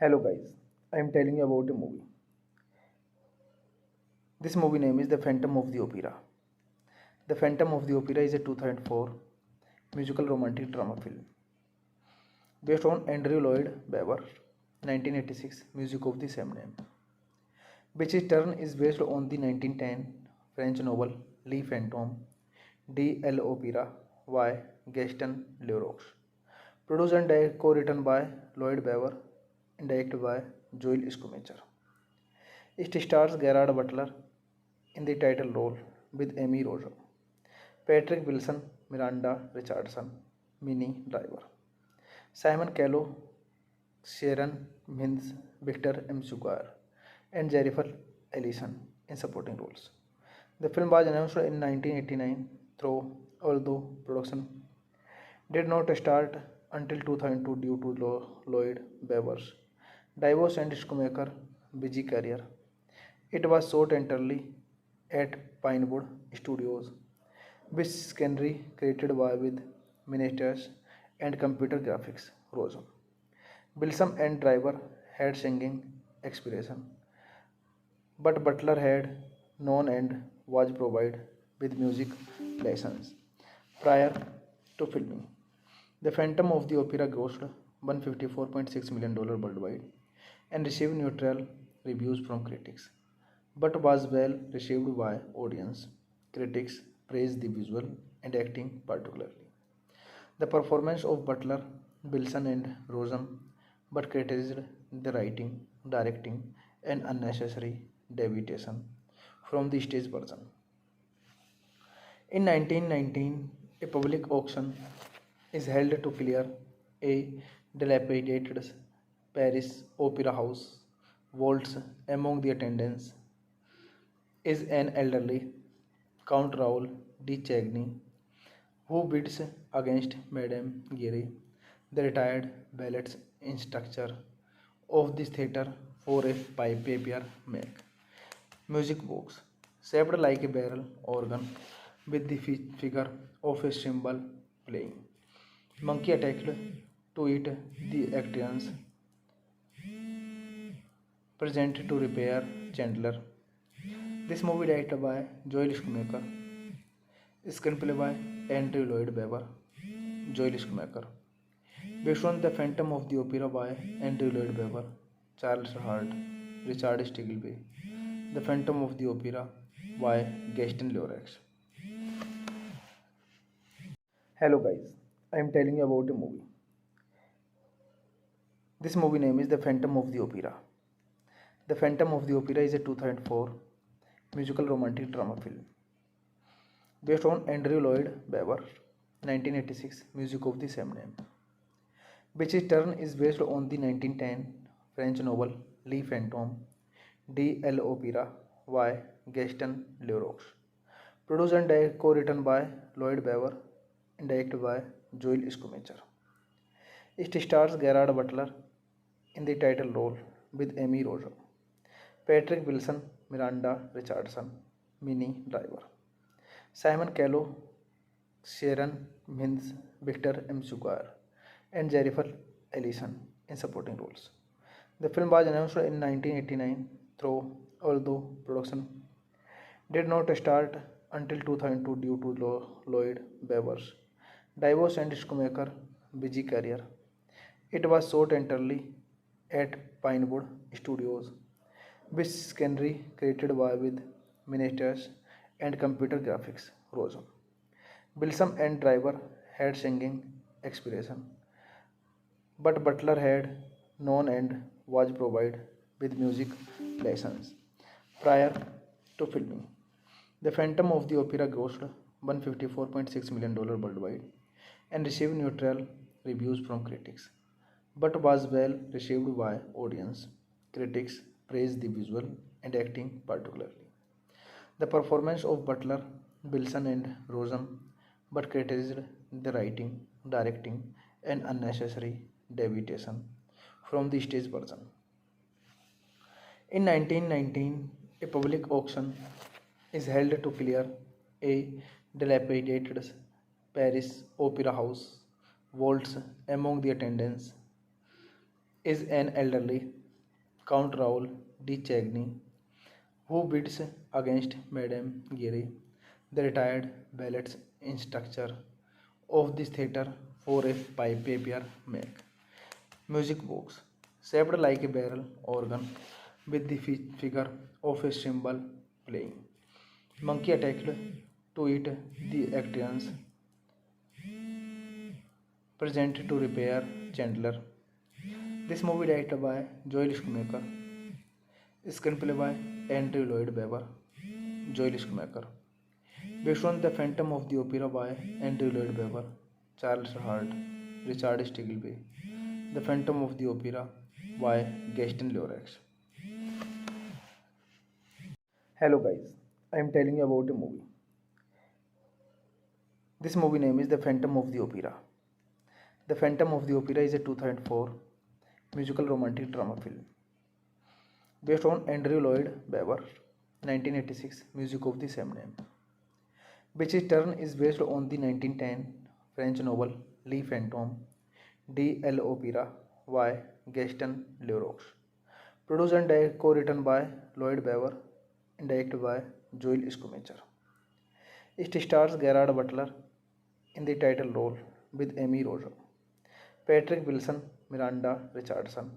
Hello guys, I am telling you about a movie. This movie name is The Phantom of the Opera. The Phantom of the Opera is a 2004 musical romantic drama film based on Andrew Lloyd Webber 1986 music of the same name, which in turn is based on the 1910 French novel Le Fantôme de l'Opéra by Gaston Leroux, produced and co-written by Lloyd Webber and directed by Joel Schumacher. It stars Gerard Butler in the title role with Amy Rosa, Patrick Wilson, Miranda Richardson, Minnie Driver, Simon Callow, Sharon Mintz, Victor M. Sugar, and Jennifer Ellison in supporting roles. The film was announced in 1989, though although production did not start until 2002 due to Lloyd Webber's divorce and Schumacher busy career. It was shot entirely at Pinewood Studios, which scenery created by with miniatures and computer graphics. Rosum. Bilsam and Driver had singing experience, but Butler had known and was provided with music lessons prior to filming. The Phantom of the Opera grossed $154.6 million worldwide and received neutral reviews from critics, but was well received by audience. Critics praised the visual and acting particularly. The performance of Butler, Wilson, and Rosen, but criticized the writing, directing, and unnecessary deviation from the stage version. In 1919, a public auction is held to clear a dilapidated Paris opera house. Vaults among the attendants is an elderly Count Raoul de Chagny, who bids against Madame Geary, the retired ballet instructor of this theatre, for a paper make. Music box, shaped like a barrel organ, with the figure of a cymbal playing. Monkey attacked to eat the actions present to repair Chandler. This movie directed by Joel Schumacher, screenplay by Andrew Lloyd Webber, Joel Schumacher, based on The Phantom of the Opera by Andrew Lloyd Webber, Charles Hart, Richard Stiggleby, The Phantom of the Opera by Gaston Leroux. Hello guys, I am telling you about a movie. This movie name is The Phantom of the Opera. The Phantom of the Opera is a 2004 musical romantic drama film based on Andrew Lloyd Webber 1986 music of the same name, which in turn is based on the 1910 French novel Le Fantôme de l'Opéra by Gaston Leroux, produced and co-written by Lloyd Webber and directed by Joel Schumacher. It stars Gerard Butler in the title role with Amy Rosa, Patrick Wilson, Miranda Richardson, Minnie Driver, Simon Callow, Sharon Mintz, Victor M. Sugar, and Jennifer Ellison in supporting roles. The film was announced in 1989, although production did not start until 2002 due to Lloyd Webber's divorce and Schumacher's busy career. It was shot entirely at Pinewood Studios, which scenery created by with miniatures and computer graphics. Rosa, Bilsam and Driver had singing experience, but Butler had known and was provided with music lessons prior to filming. The Phantom of the Opera grossed $154.6 million worldwide and received neutral reviews from critics, but was well received by audience. Critics praised the visual and acting particularly. The performance of Butler, Wilson, and Rosen, but criticized the writing, directing, and unnecessary deviation from the stage version. In 1919, a public auction is held to clear a dilapidated Paris opera house vaults. Among the attendants is an elderly Count Raoul de Chagny, who bids against Madame Giry, the retired ballet instructor of this theatre, for a paper make music box shaped like a barrel organ with the figure of a cymbal playing. Monkey attacked to it. The actors present to repair Chandler. This movie directed by Joel Schumacher, screenplay by Andrew Lloyd Webber, Joel Schumacher, based on The Phantom of the Opera by Andrew Lloyd Webber, Charles Hart, Richard Stiggleby, The Phantom of the Opera by Gaston Leroux. Hello guys, I am telling you about a movie. This movie name is The Phantom of the Opera. The Phantom of the Opera is a 2004 musical romantic drama film based on Andrew Lloyd Webber 1986 music of the same name, which in turn is based on the 1910 French novel Le Fantôme de l'Opéra by Gaston Leroux, produced and co-written by Lloyd Webber and directed by Joel Schumacher. It stars Gerard Butler in the title role with Amy Rosa, Patrick Wilson, Miranda Richardson,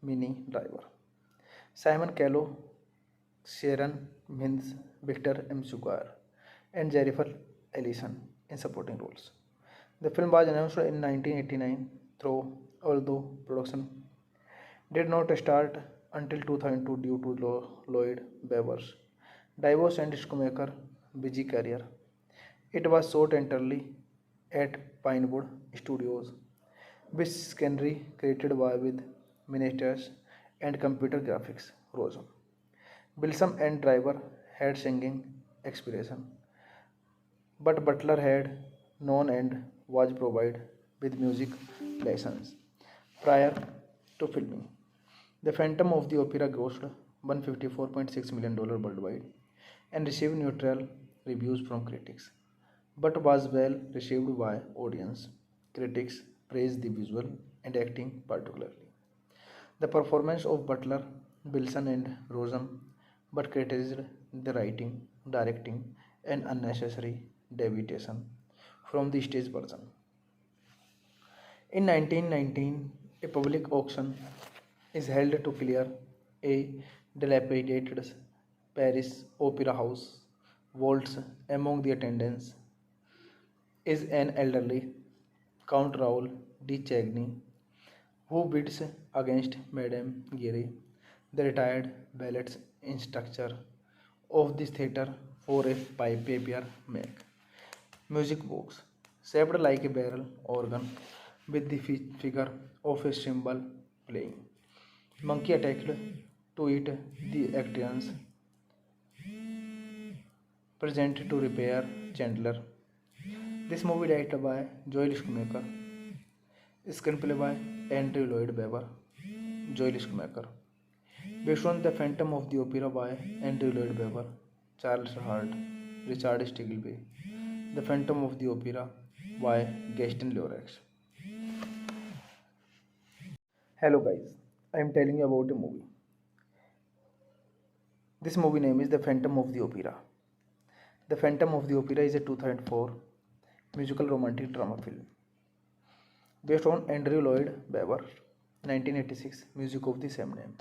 Minnie Driver, Simon Callow, Sharon Mintz, Victor M. Sugar, and Jennifer Ellison in supporting roles. The film was announced in 1989, although production did not start until 2002 due to Lloyd Webber's divorce and Schumacher's busy career. It was shot entirely at Pinewood Studios, which scenery created by with miniatures and computer graphics. Rosa, Bilsam and Driver had singing experience, but Butler had known and was provided with music lessons prior to filming. The Phantom of the Opera grossed $154.6 million worldwide and received neutral reviews from critics, but was well received by audience. Critics praised the visual and acting particularly. The performance of Butler, Wilson, and Rosen, but criticized the writing, directing, and unnecessary deviation from the stage version. In 1919, a public auction is held to clear a dilapidated Paris Opera House vaults among the attendants is an elderly Count Raoul de Chagny, who bids against Madame Geary, the retired ballet instructor of this theatre, for a paper make. Music box, shaped like a barrel organ, with the figure of a cymbal playing. Monkey attacked to eat the actions, present to repair Chandler. This movie directed by Joel Schumacher, screenplay by Andrew Lloyd Webber, Joel Schumacher, based on The Phantom of the Opera by Andrew Lloyd Webber, Charles Hart, Richard Stiggleby, The Phantom of the Opera by Gaston Leroux. Hello guys, I am telling you about a movie. This movie name is The Phantom of the Opera. The Phantom of the Opera is a 2004 musical romantic drama film based on Andrew Lloyd Webber 1986 music of the same name,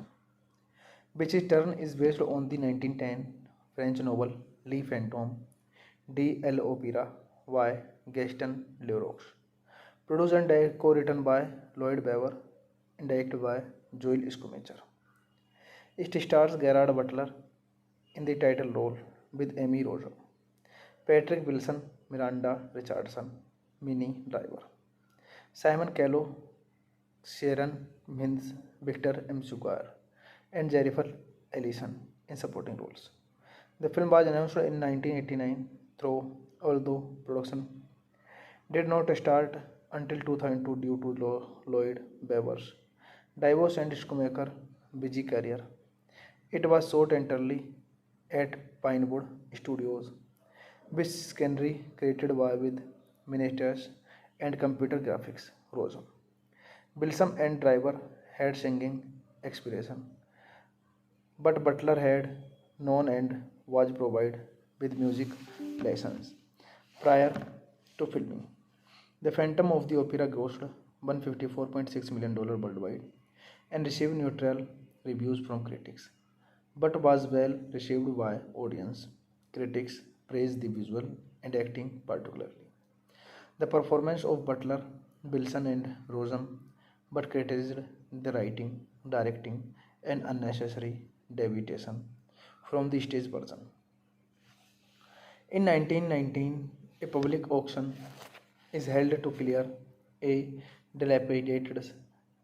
which in turn is based on the 1910 French novel Le Fantôme de l'Opéra by Gaston Leroux, produced and co-written by Lloyd Webber and directed by Joel Schumacher. It stars Gerard Butler in the title role with Amy Rosa, Patrick Wilson, Miranda Richardson, Minnie Driver, Simon Callow, Sharon Mintz, Victor M. Sugar, and Jennifer Ellison in supporting roles. The film was announced in 1989, although production did not start until 2002 due to Lloyd Webber's divorce and Schumacher's busy career. It was shot entirely at Pinewood Studios, which scenery created by with miniatures and computer graphics. Rosa, Bilsam and Driver had singing experience, but Butler had known and was provided with music lessons prior to filming. The Phantom of the Opera grossed $154.6 million worldwide and received neutral reviews from critics, but was well received by audience. Critics praised the visual and acting particularly. The performance of Butler, Wilson, and Rosen, but criticized the writing, directing, and unnecessary deviation from the stage version. In 1919, a public auction is held to clear a dilapidated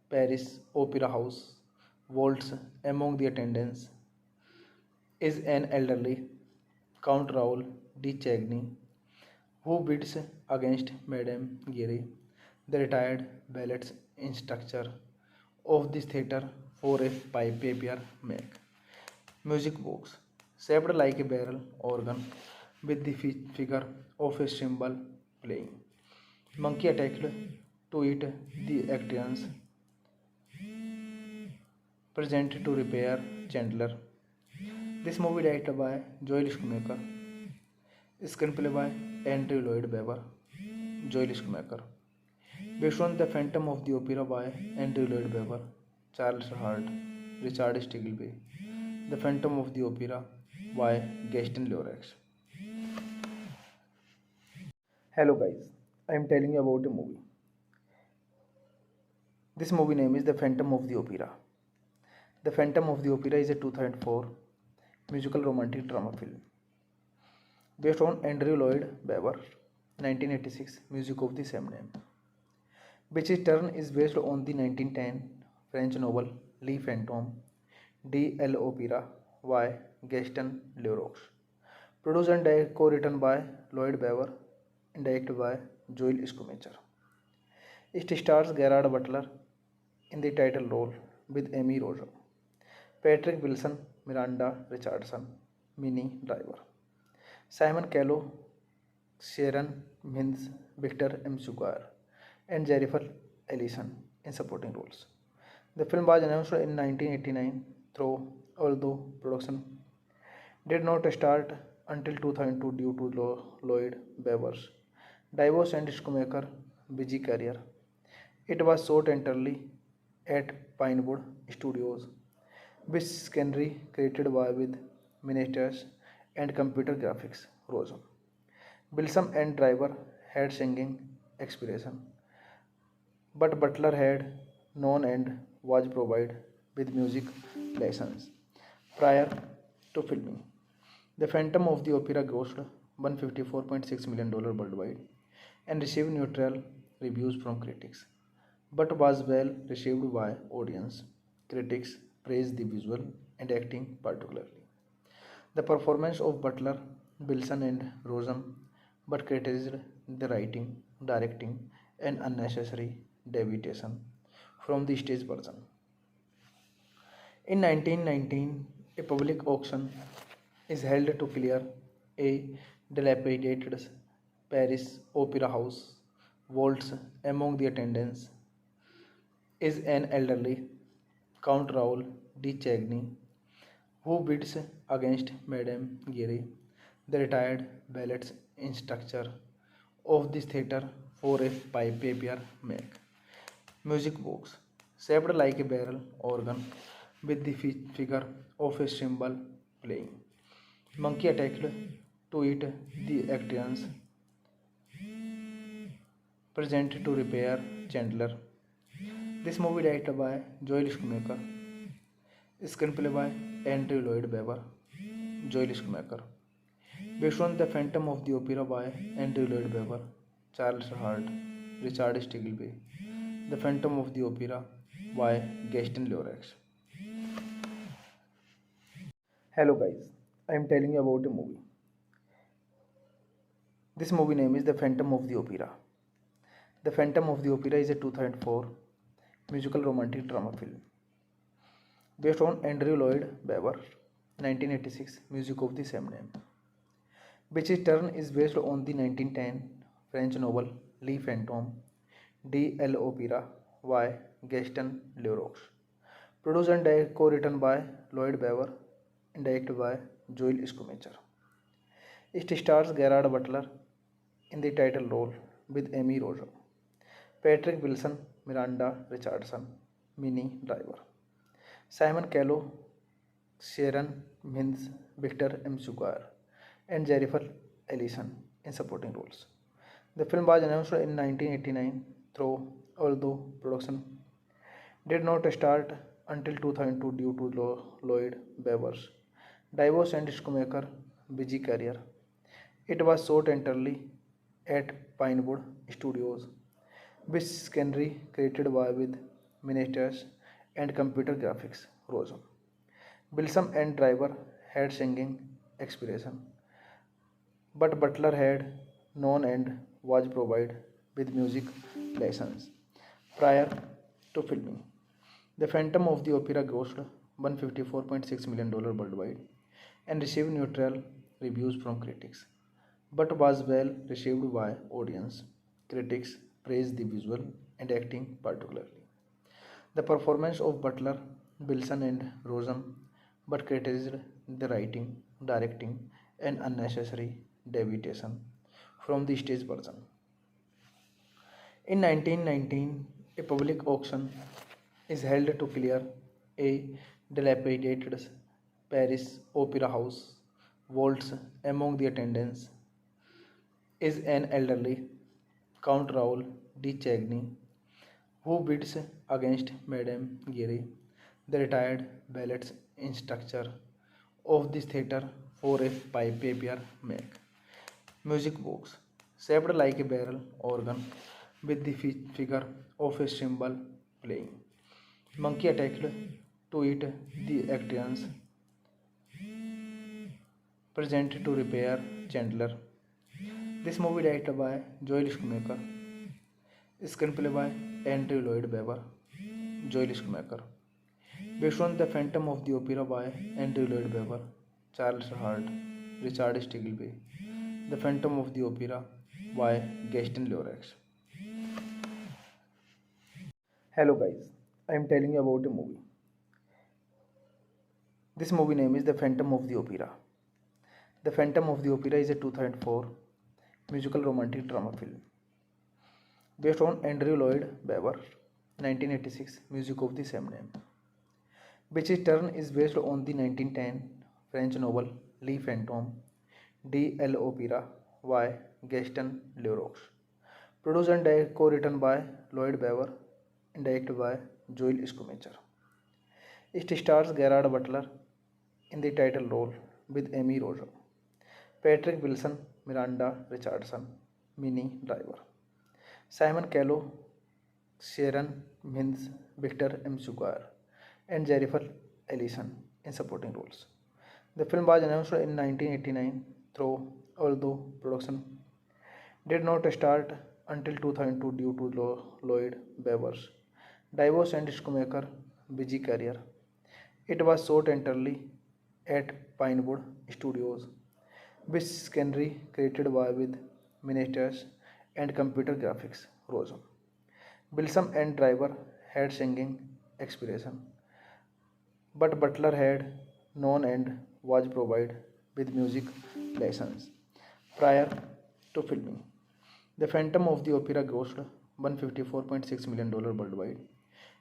Paris Opera House vaults. Among the attendants is an elderly Count Raoul de Chagny, who bids against Madame Geary, the retired ballet instructor of this theatre, for a paper make. Music box, shaped like a barrel organ, with the figure of a cymbal playing. Monkey attacked to eat the actions, present to repair Chandler. This movie directed by Joel Schumacher, screenplay by Andrew Lloyd Webber, Joel Schumacher, based on The Phantom of the Opera by Andrew Lloyd Webber, Charles Hart, Richard Stiggleby, The Phantom of the Opera by Gaston Leroux. Hello guys, I am telling you about a movie. This movie name is The Phantom of the Opera. The Phantom of the Opera is a 2004 musical romantic drama film based on Andrew Lloyd Webber 1986 music of the same name, which in turn is based on the 1910 French novel Le Fantôme de l'Opéra by Gaston Leroux, produced and co-written by Lloyd Webber and directed by Joel Schumacher. It stars Gerard Butler in the title role with Amy Rosa, Patrick Wilson, Miranda Richardson, Minnie Driver, Simon Callow, Sharon Mintz, Victor M. Sugar, and Jennifer Ellison in supporting roles. The film was announced in 1989, although production did not start until 2002 due to Lloyd Webber's divorce and Schumacher's busy career. It was shot entirely at Pinewood Studios, which scenery created by with miniatures, and computer graphics rose up. Bilsam and Driver had singing aspiration, but Butler had known and was provided with music lessons prior to filming. The Phantom of the Opera grossed $154.6 million worldwide and received neutral reviews from critics, but was well received by audience. Critics praised the visual and acting particularly. The performance of Butler, Wilson, and Rosen, but criticized the writing, directing, and unnecessary deviation from the stage version. In 1919, a public auction is held to clear a dilapidated Paris opera house vaults. Among the attendants is an elderly Count Raoul de Chagny, who bids against Madame Giry, the retired ballet instructor of this theatre, for a paper make. Music box, shaped like a barrel organ, with the figure of a cymbal playing. Monkey attacked to eat the actions present to repair Chandler. This movie directed by Joel Schumacher, screenplay by Andrew Lloyd Webber, Joel Schumacher, based on The Phantom of the Opera by Andrew Lloyd Webber, Charles Hart, Richard Stiggleby, The Phantom of the Opera by Gaston Leroux. Hello guys, I am telling you about a movie. This movie name is The Phantom of the Opera. The Phantom of the Opera is a 2004 musical romantic drama film based on Andrew Lloyd Webber 1986 music of the same name, which in turn is based on the 1910 French novel Le Fantôme de l'Opéra by Gaston Leroux, produced and co-written by Lloyd Webber and directed by Joel Schumacher. It stars Gerard Butler in the title role with Amy Rosa, Patrick Wilson, Miranda Richardson, Minnie Driver, Simon Callow, Sharon Mintz, Victor M. Sugar, and Jennifer Ellison in supporting roles. The film was announced in 1989, although production did not start until 2002 due to Lloyd Webber's divorce and Schumacher's busy career. It was shot entirely at Pinewood Studios, which scenery created with miniatures and computer graphics rose up. Bilsam and Driver had singing aspiration, but Butler had known and was provided with music lessons prior to filming. The Phantom of the Opera grossed $154.6 million worldwide and received neutral reviews from critics, but was well received by audience. Critics praised the visual and acting particularly. The performance of Butler, Wilson, and Rosen, but criticized the writing, directing, and unnecessary deviation from the stage version. In 1919, a public auction is held to clear a dilapidated Paris opera house vaults. Among the attendants is an elderly Count Raoul de Chagny, who bids against Madame Giry, the retired ballet instructor of this theatre, for a paper make. Music box, shaped like a barrel organ, with the figure of a cymbal playing. Monkey attacked to eat the actions present to repair Chandler. This movie directed by Joel Schumacher, screenplay by Andrew Lloyd Webber, Joel Schumacher, based on The Phantom of the Opera by Andrew Lloyd Webber, Charles Hart, Richard Stiggleby, The Phantom of the Opera by Gaston Leroux. Hello guys, I am telling you about a movie. This movie name is The Phantom of the Opera. The Phantom of the Opera is a 2004 musical romantic drama film based on Andrew Lloyd Webber 1986 music of the same name, which in turn is based on the 1910 French novel Le Fantôme de l'Opéra by Gaston Leroux. Produced and co-written by Lloyd Webber and directed by Joel Schumacher. It stars Gerard Butler in the title role with Amy Rosa, Patrick Wilson, Miranda Richardson, Minnie Driver, Simon Callow, Sharon Mintz, Victor M. Sugar, and Jennifer Ellison in supporting roles. The film was announced in 1989, although production did not start until 2002 due to Lloyd Webber's divorce and Schumacher's busy career. It was shot entirely at Pinewood Studios, which scenery created by with miniatures and computer graphics. Rose. Bilsam and Driver had singing experience, but Butler had known and was provided with music lessons prior to filming. The Phantom of the Opera grossed $154.6 million worldwide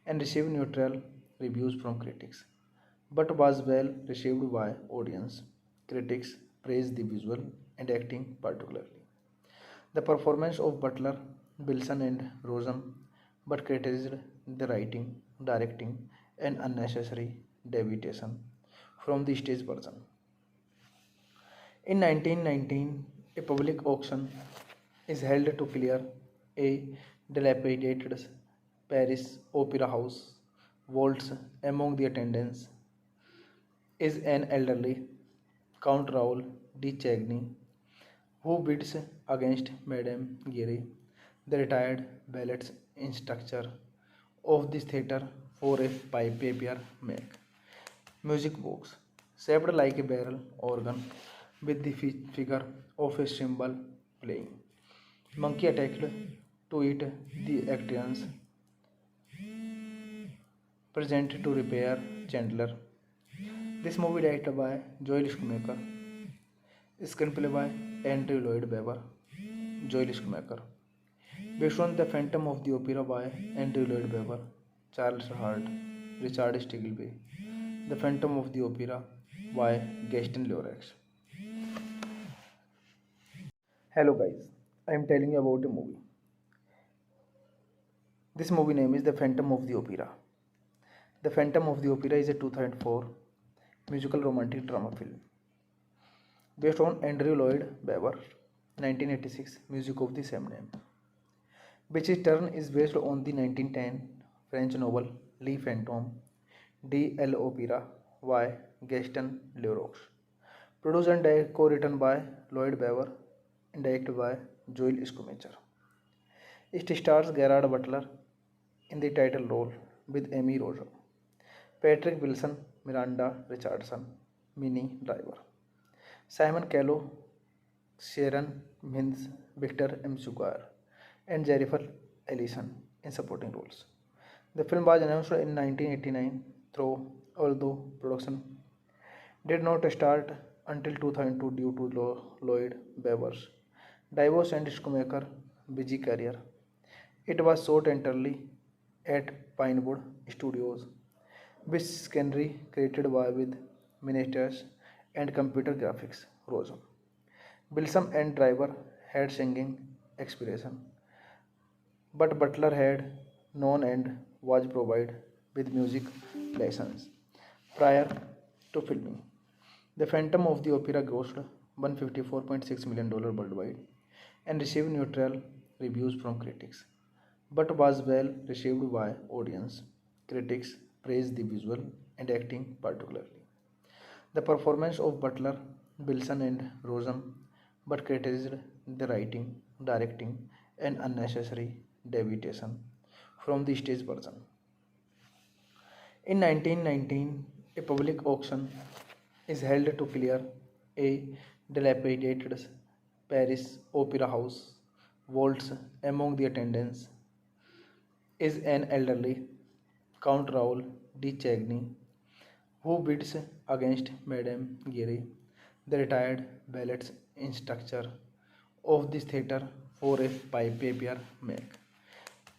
and received neutral reviews from critics, but was well received by audience. Critics praised the visual and acting particularly. The performance of Butler, Wilson, and Rosen, but criticized the writing, directing, and unnecessary deviation from the stage version. In 1919, a public auction is held to clear a dilapidated Paris opera house vaults. Among the attendants is an elderly Count Raoul de Chagny, who bids against Madame Giry, the retired ballet instructor of this theatre, for a paper make. Music box, shaped like a barrel organ, with the figure of a cymbal playing. Monkey attacked to eat the actions, present to repair Chandler. This movie directed by Joel Schumacher, screenplay by Andrew Lloyd Webber, Joel Schumacher. Based on The Phantom of the Opera by Andrew Lloyd Webber, Charles Hart, Richard Stiggleby. The Phantom of the Opera by Gaston Leroux. Hello guys, I am telling you about a movie. This movie name is The Phantom of the Opera. The Phantom of the Opera is a 2004 musical romantic drama film based on Andrew Lloyd Webber 1986 music of the same name, which in turn is based on the 1910 French novel Le Fantôme de l'Opéra by Gaston Leroux. Produced and co-written by Lloyd Webber and directed by Joel Schumacher. It stars Gerard Butler in the title role with Amy Rosa, Patrick Wilson, Miranda Richardson, Minnie Driver, Simon Callow, Sharon Mintz, Victor M. Sugar, and Jennifer Ellison in supporting roles. The film was announced in 1989, although production did not start until 2002 due to Lloyd Webber's divorce and Schumacher's busy career. It was shot entirely at Pinewood Studios, which scenery created by with miniatures and computer graphics. Rose. Bilsam and Driver had singing experience, but Butler had known and was provided with music lessons prior to filming. The Phantom of the Opera grossed $154.6 million worldwide and received neutral reviews from critics, but was well received by audience. Critics praised the visual and acting particularly. The performance of Butler, Wilson, and Rosen, but criticized the writing, directing, and unnecessary deviation from the stage version. In 1919, a public auction is held to clear a dilapidated Paris opera house vaults. Among the attendants is an elderly Count Raoul de Chagny, who bids against Madame Giry, the retired ballet instructor of this theatre, for a paper make.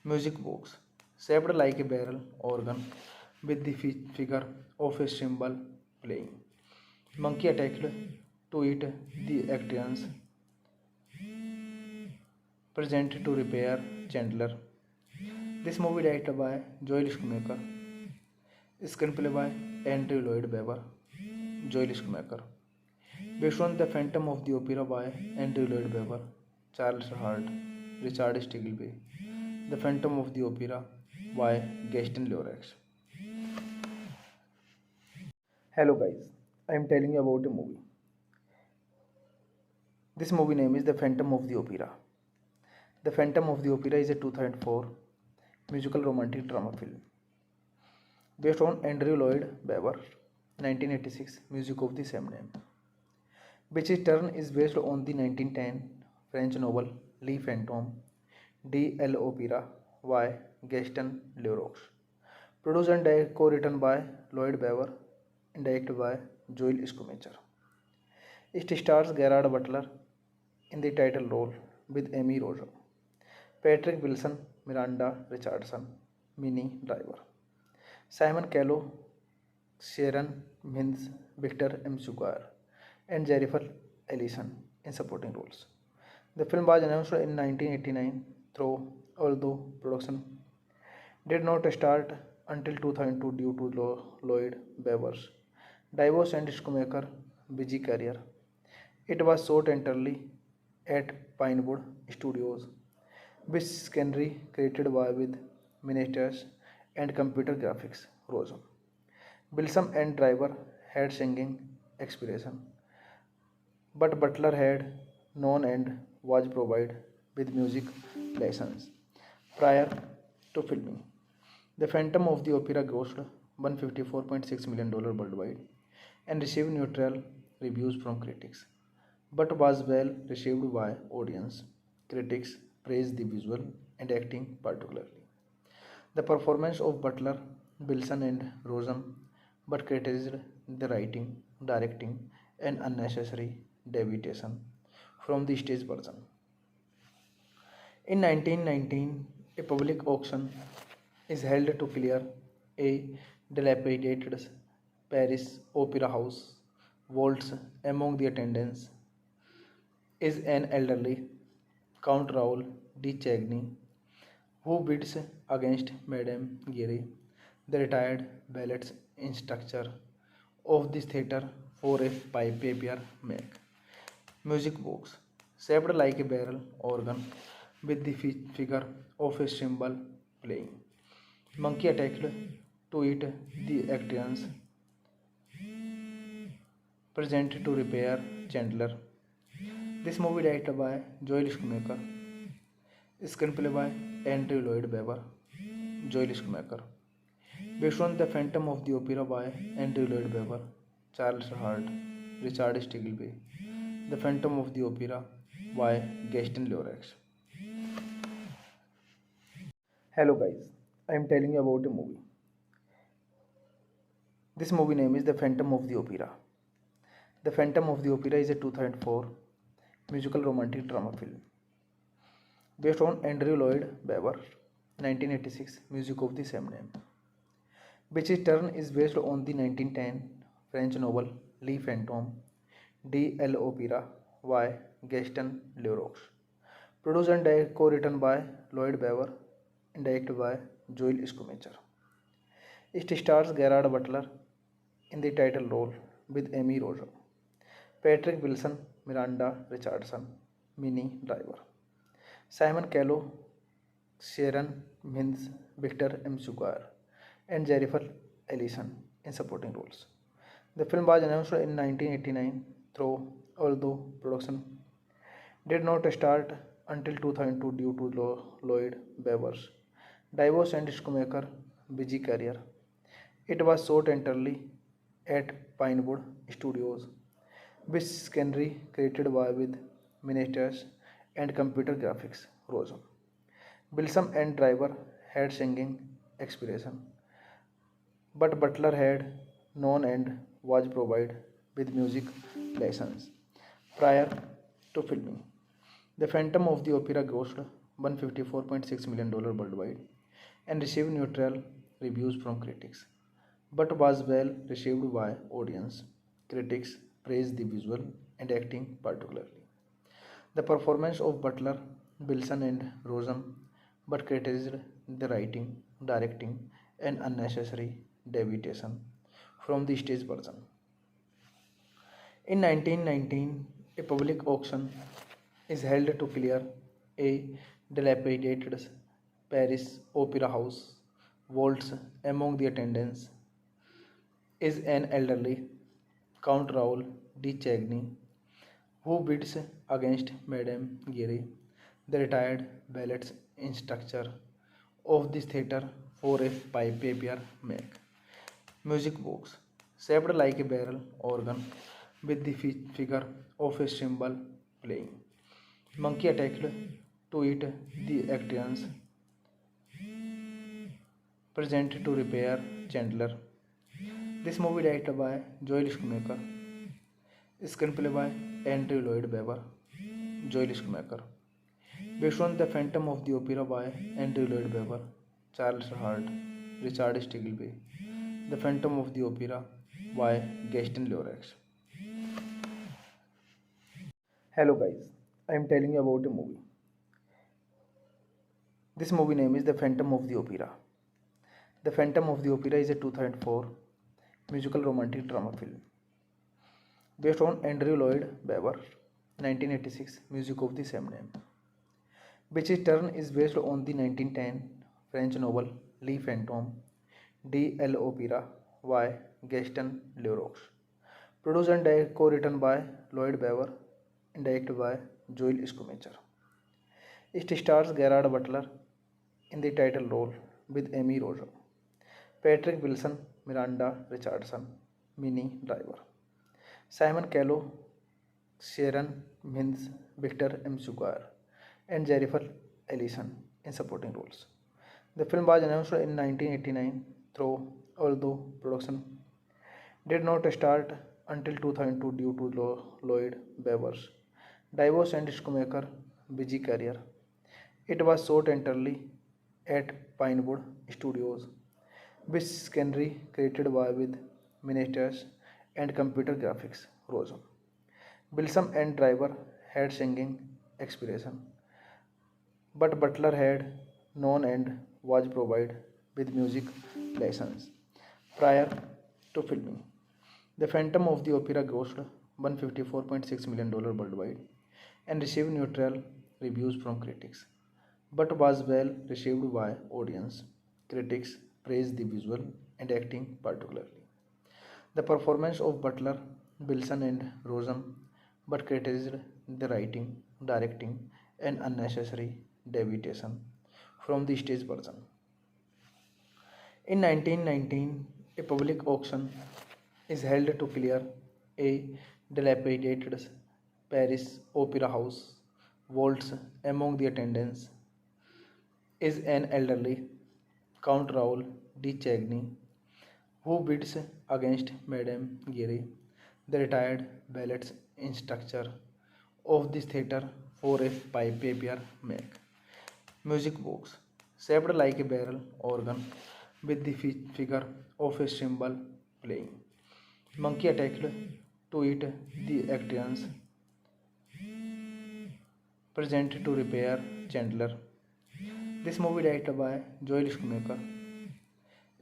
Music box, shaped like a barrel organ, with the figure of a cymbal playing. Monkey attacked to eat the Actians, present to repair Chandler. This movie directed by Joel Schumacher, screenplay by Andrew Lloyd Webber, Joel Schumacher, based on The Phantom of the Opera by Andrew Lloyd Webber, Charles Hart, Richard Stiggleby, The Phantom of the Opera by Gaston Leroux. Hello guys, I am telling you about a movie. This movie name is The Phantom of the Opera. The Phantom of the Opera is a 2004 musical romantic drama film based on Andrew Lloyd Webber 1986 music of the same name, which in turn is based on the 1910 French novel Le Fantôme de l'Opéra by Gaston Leroux, produced and co-written by Lloyd Webber and directed by Joel Schumacher. It stars Gerard Butler in the title role with Amy Rosa, Patrick Wilson, Miranda Richardson, Minnie Driver, Simon Callow, Sharon Mintz, Victor M. Sugar, and Jennifer Ellison in supporting roles. The film was announced in 1989, although production did not start until 2002 due to Lloyd Webber's divorce and Schumacher's busy career. It was shot entirely at Pinewood Studios, which scenery created by with miniatures and computer graphics. Rosum, Bilsam and Driver had singing experience, but Butler had known and was provided with music lessons prior to filming. The Phantom of the Opera grossed $154.6 million worldwide and received neutral reviews from critics, but was well received by audience. Critics praised the visual and acting particularly. The performance of Butler, Wilson, and Rosen, but criticized the writing, directing, and unnecessary deviation from the stage version. In 1919, a public auction is held to clear a dilapidated Paris opera house vaults. Among the attendants is an elderly Count Raoul de Chagny, who bids against Madame Giry, the retired ballet instructor of this theatre, for a paper make music box shaped like a barrel organ with the figure of a cymbal playing. Monkey attacked to eat the Actians, present to repair Chandler. This movie directed by Joel Schumacher, screenplay by Andrew Lloyd Webber, Joel Schumacher, based on The Phantom of the Opera by Andrew Lloyd Webber, Charles Hart, Richard Stiggleby, The Phantom of the Opera by Gaston Leroux. Hello guys, I am telling you about a movie. This movie name is The Phantom of the Opera. The Phantom of the Opera is a 2004 musical romantic drama film based on Andrew Lloyd Webber 1986 music of the same name, which in turn is based on the 1910 French novel Le Fantôme de l'Opéra by Gaston Leroux, produced and co-written by Lloyd Webber and directed by Joel Schumacher. It stars Gerard Butler in the title role with Amy Rosa, Patrick Wilson, Miranda Richardson, Minnie Driver, Simon Callow, Sharon Mintz, Victor M. Sugar, and Jennifer Ellison in supporting roles. The film was announced in 1989, although production did not start until 2002 due to Lloyd Webber's divorce and Schumacher's busy career. It was shot entirely at Pinewood Studios, which scenery created by with miniatures and computer graphics. Rosum, Bilsam and Driver had singing experience, but Butler had known and was provided with music lessons prior to filming. The Phantom of the Opera grossed $154.6 million worldwide and received neutral reviews from critics, but was well received by audience. Critics praise the visual and acting particularly. The performance of Butler, Wilson, and Rosen, but criticized the writing, directing, and unnecessary deviation from the stage version. In 1919, a public auction is held to clear a dilapidated Paris opera house. Vaults among the attendants is an elderly Count Raoul de Chagny, who bids against Madame Geary, the retired ballet instructor of this theatre, for a paper make. Music box, shaped like a barrel organ, with the figure of a cymbal playing. Monkey attacked to eat the actions, present to repair Chandler. This movie directed by Joel Schumacher, screenplay by Andrew Lloyd Webber, Joel Schumacher. Based on The Phantom of the Opera by Andrew Lloyd Webber, Charles Hart, Richard Stiggleby. The Phantom of the Opera by Gaston Leroux. Hello guys, I am telling you about a movie. This movie name is The Phantom of the Opera. The Phantom of the Opera is a 2004 musical romantic drama film based on Andrew Lloyd Webber 1986 music of the same name, which in turn is based on the 1910 French novel Le Fantôme de l'Opéra by Gaston Leroux, produced and co-written by Lloyd Webber and directed by Joel Schumacher. It stars Gerard Butler in the title role with Amy Rosa, Patrick Wilson, Miranda Richardson, Minnie Driver, Simon Callow, Sharon Mintz, Victor M. Sugar, and Jennifer Ellison in supporting roles. The film was announced in 1989, although production did not start until 2002 due to Lloyd Webber's divorce and Schumacher's busy career. It was shot entirely at Pinewood Studios, which scenery created by with miniatures and computer graphics. Rosen, Wilson and Driver had singing experience, but Butler had known and was provided with music lessons prior to filming. The Phantom of the Opera grossed $154.6 million worldwide and received neutral reviews from critics, but was well received by audience. Critics praised the visual and acting particularly. The performance of Butler, Wilson, and Rosen, but criticized the writing, directing, and unnecessary deviation from the stage version. In 1919, a public auction is held to clear a dilapidated Paris opera house. Vaults among the attendants is an elderly Count Raoul de Chagny, who bids against Madame Geary, the retired ballet instructor of this theatre, for a paper make. Music box, shaped like a barrel organ, with the figure of a cymbal playing. Monkey attacked to eat the actions, present to repair Chandler. This movie directed by Joel Schumacher,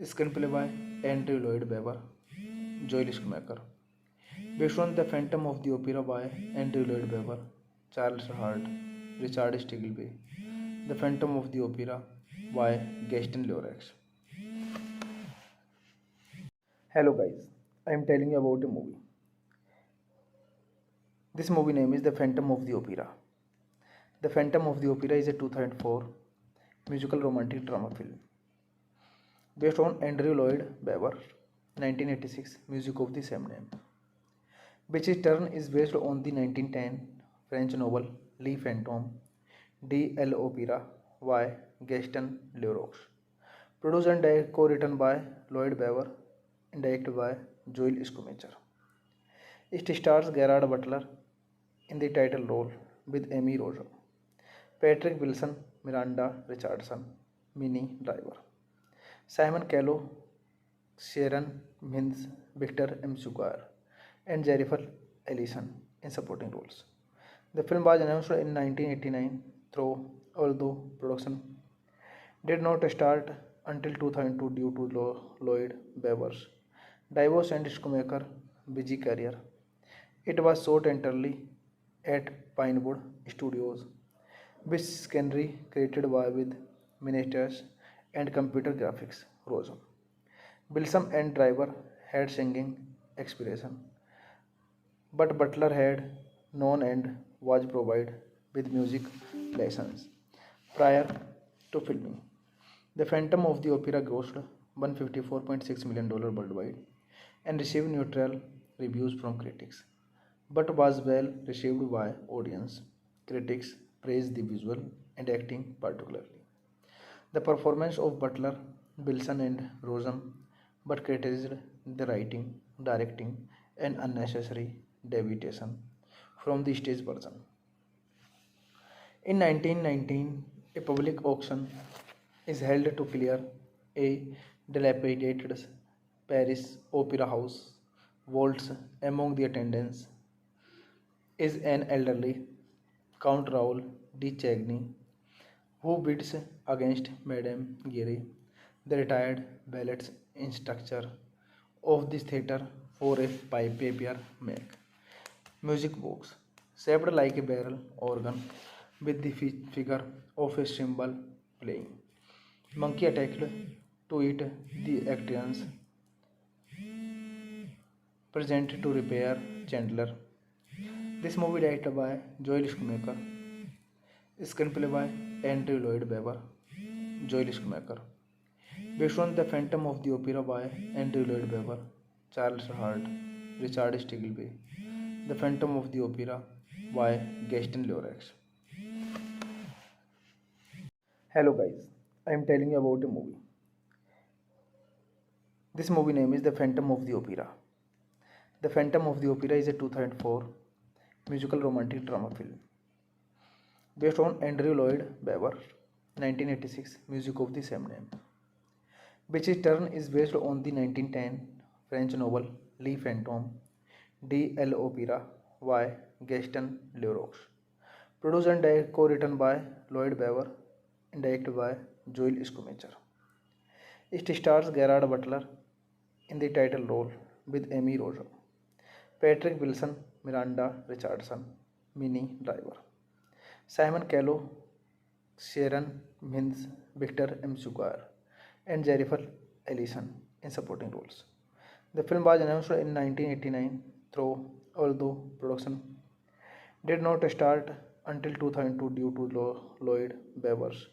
screenplay by Andrew Lloyd Webber, Joel Schumacher. Based on The Phantom of the Opera by Andrew Lloyd Webber, Charles Hart, Richard Stiggleby. The Phantom of the Opera by Gaston Leroux. Hello guys, I am telling you about a movie. This movie name is The Phantom of the Opera. The Phantom of the Opera is a 2004 musical romantic drama film based on Andrew Lloyd Webber 1986 music of the same name, which in turn is based on the 1910 French novel Le Fantôme de l'Opéra by Gaston Leroux, produced and co-written by Lloyd Webber and directed by Joel Schumacher. It stars Gerard Butler in the title role with Amy Rosa, Patrick Wilson, Miranda Richardson, Minnie Driver, Simon Callow, Sharon Mintz, Victor M. Sugar, and Jennifer Ellison in supporting roles. The film was announced in 1989, though although production did not start until 2002 due to Lloyd Webber's divorce and Schumacher busy career. It was shot entirely at Pinewood Studios, which scenery created by with miniatures and computer graphics. Rose. Bilsam and Driver had singing experience, but Butler had known and was provided with music lessons prior to filming. The Phantom of the Opera grossed $154.6 million worldwide and received neutral reviews from critics, but was well received by audience. Critics praised the visual and acting particularly. The performance of Butler, Wilson, and Rosen, but criticized the writing, directing, and unnecessary deviation from the stage version. In 1919, a public auction is held to clear a dilapidated Paris opera house vaults. Among the attendants is an elderly Count Raoul de Chagny, who bids against Madame Geary, the retired ballet instructor of this theatre, for a paper make. Music box, shaped like a barrel organ, with the figure of a cymbal playing. Monkey attacked to eat the actions, present to repair Chandler. This movie directed by Joel Schumacher, screenplay by Andrew Lloyd Webber, Joel Schumacher. Based on The Phantom of the Opera by Andrew Lloyd Webber, Charles Hart, Richard Stiggleby. The Phantom of the Opera by Gaston Leroux. Hello guys, I am telling you about a movie. This movie name is The Phantom of the Opera. The Phantom of the Opera is a 2004 musical romantic drama film based on Andrew Lloyd Webber 1986 music of the same name, which in turn is based on the 1910 French novel Le Fantôme de l'Opéra by Gaston Leroux, produced and co-written by Lloyd Webber and directed by Joel Schumacher. It stars Gerard Butler in the title role with Amy Rosa, Patrick Wilson, Miranda Richardson, Minnie Driver, Simon Callow, Sharon Mintz, Victor M. Sugar, and Jennifer Ellison in supporting roles. The film was announced in 1989, though although production did not start until 2002 due to Lloyd Webber's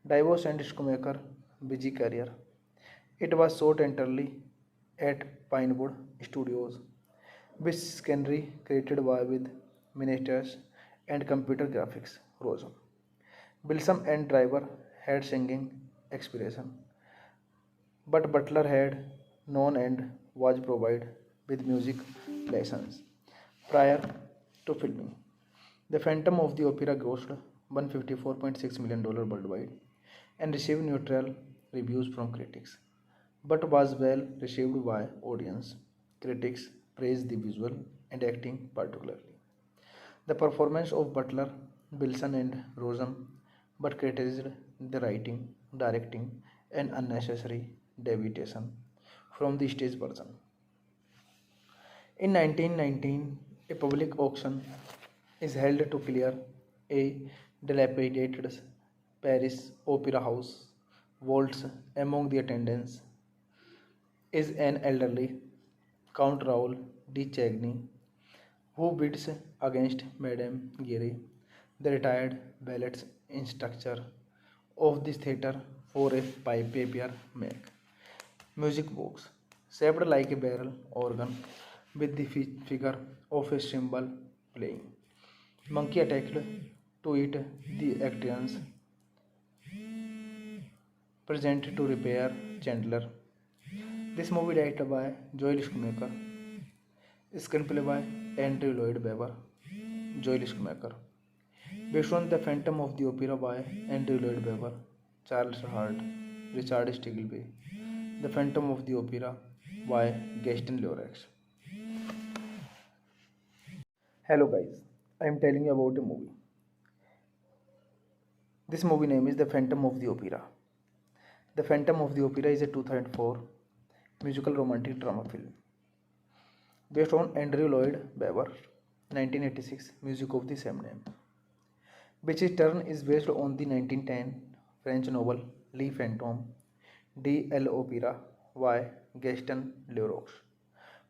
divorce and Schumacher busy career. It was shot entirely at Pinewood Studios, which scenery created by with miniatures and computer graphics. Rose. Bilsam and Driver had singing experience, but Butler had known and was provided with music lessons prior to filming. The Phantom of the Opera grossed $154.6 million worldwide and received neutral reviews from critics, but was well received by audience. Critics praised the visual and acting particularly. The performance of Butler, Wilson, and Rosen, but criticized the writing, directing, and unnecessary deviation from the stage version. In 1919, a public auction is held to clear a dilapidated Paris opera house vaults. Among the attendants is an elderly Count Raoul de Chagny, who bids against Madame Geary, the retired ballet instructor of this theatre, for a paper make. Music box, shaped like a barrel organ, with the figure of a cymbal playing. Monkey attacked to eat the actions, present to repair Chandler. This movie directed by Joel Schumacher, screenplay by Andrew Lloyd Webber, Joel Schumacher. Based on The Phantom of the Opera by Andrew Lloyd Webber, Charles Hart, Richard Stiggleby. The Phantom of the Opera by Gaston Leroux. Hello guys, I am telling you about a movie. This movie name is The Phantom of the Opera. The Phantom of the Opera is a 2004 musical romantic drama film based on Andrew Lloyd Webber 1986 music of the same name, which in turn is based on the 1910 French novel Le Fantôme de l'Opéra by Gaston Leroux,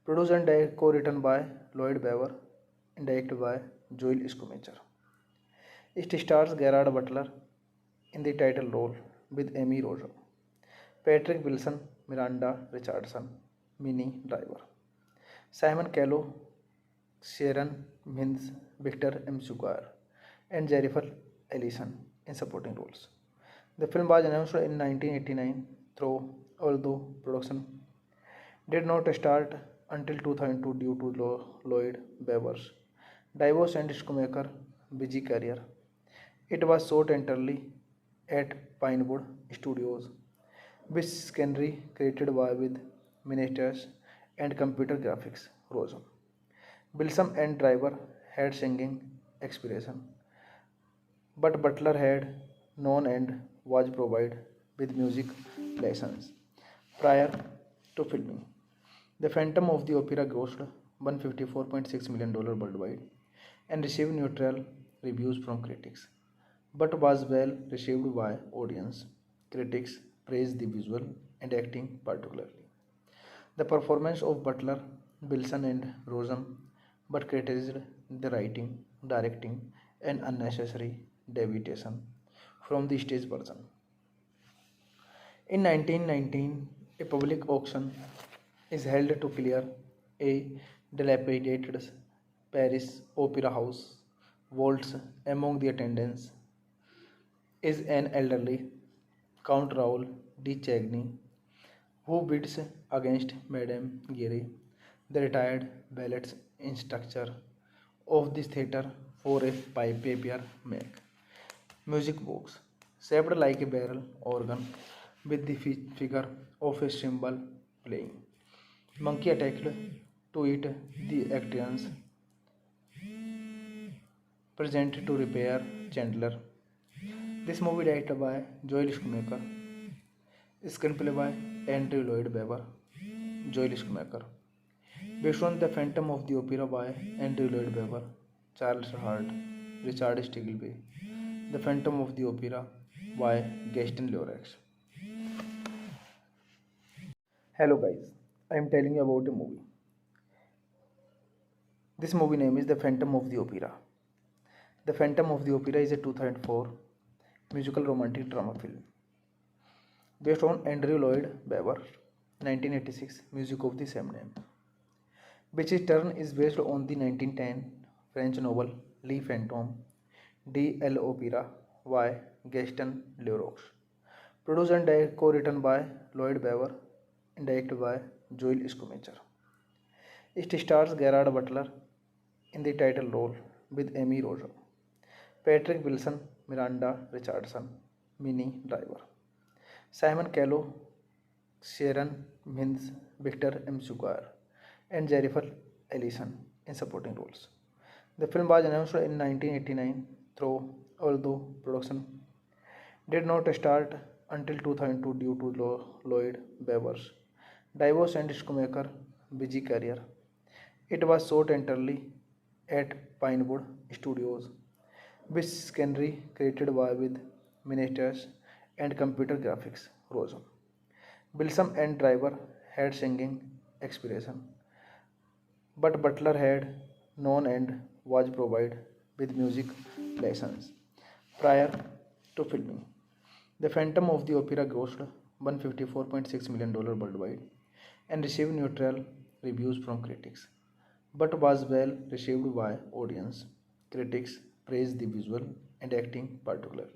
produced and co-written by Lloyd Webber and directed by Joel Schumacher. It stars Gerard Butler in the title role with Amy Rosa, Patrick Wilson, Miranda Richardson, Minnie Driver, Simon Callow, Sharon Mintz, Victor M. Sugar, and Jennifer Ellison in supporting roles. The film was announced in 1989, although production did not start until 2002 due to Lloyd Webber's divorce and Schumacher's busy career. It was shot entirely at Pinewood Studios, which scenery created by with miniatures and computer graphics. Rosum. Bilsam and Driver had singing experience, but Butler had known and was provided with music lessons prior to filming. The Phantom of the Opera grossed $154.6 million worldwide and received neutral reviews from critics, but was well received by audience. Critics praised the visual and acting particularly. The performance of Butler, Wilson, and Rosen, but criticized the writing, directing, and unnecessary deviation from the stage version. In 1919, a public auction is held to clear a dilapidated Paris opera house. Vaults among the attendants is an elderly Count Raoul de Chagny, who bids against Madame Geary, the retired ballet instructor of this theatre, for a paper make. Music box, shaped like a barrel organ, with the figure of a cymbal playing. Monkey attacked to eat the actions present to repair Chandler. This movie directed by Joel Schumacher, screenplay by Andrew Lloyd Webber, Joel Schumacher, based on The Phantom of the Opera by Andrew Lloyd Webber, Charles Hart, Richard Stiggleby, The Phantom of the Opera by Gaston Leroux. Hello guys, I am telling you about a movie. This movie name is The Phantom of the Opera. The Phantom of the Opera is a 2004 musical romantic drama film based on Andrew Lloyd Webber 1986 music of the same name, which in turn is based on the 1910 French novel Le Fantôme de l'Opéra by Gaston Leroux, produced and co-written by Lloyd Webber and directed by Joel Schumacher. It stars Gerard Butler in the title role with Amy Rosa, Patrick Wilson, Miranda Richardson, Minnie Driver, Simon Callow, Sharon Mintz, Victor M. Sugar, and Jennifer Ellison in supporting roles. The film was announced in 1989, although production did not start until 2002 due to Lloyd Webber's divorce and Schumacher's busy career. It was shot entirely at Pinewood Studios, which scenery created by with miniatures and computer graphics. Rosum. Bilsam and Driver had singing experience, but Butler had known and was provided with music lessons prior to filming. The Phantom of the Opera grossed $154.6 million worldwide and received neutral reviews from critics, but was well received by audience. Critics praised the visual and acting particularly.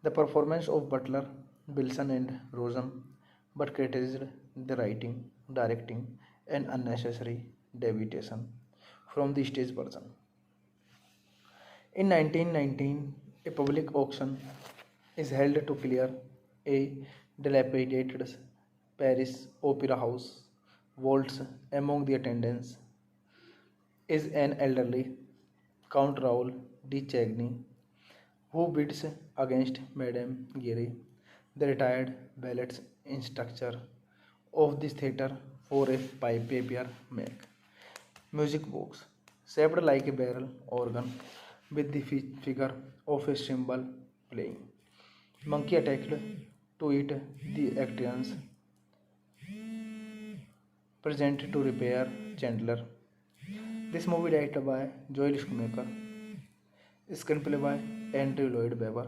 The performance of Butler, Wilson, and Rosen, but criticized the writing, directing, and unnecessary deviation from the stage version. In 1919, a public auction is held to clear a dilapidated Paris opera house. Vaults among the attendants is an elderly Count Raoul de Chagny who bids against Madame Geary, the retired ballet instructor of this theatre, for a paper make. Music box shaped like a barrel organ with the figure of a cymbal playing. Monkey attacked to eat the actions present to repair Chandler. This movie directed by Joel Schumacher, screenplay by Andrew Lloyd Webber,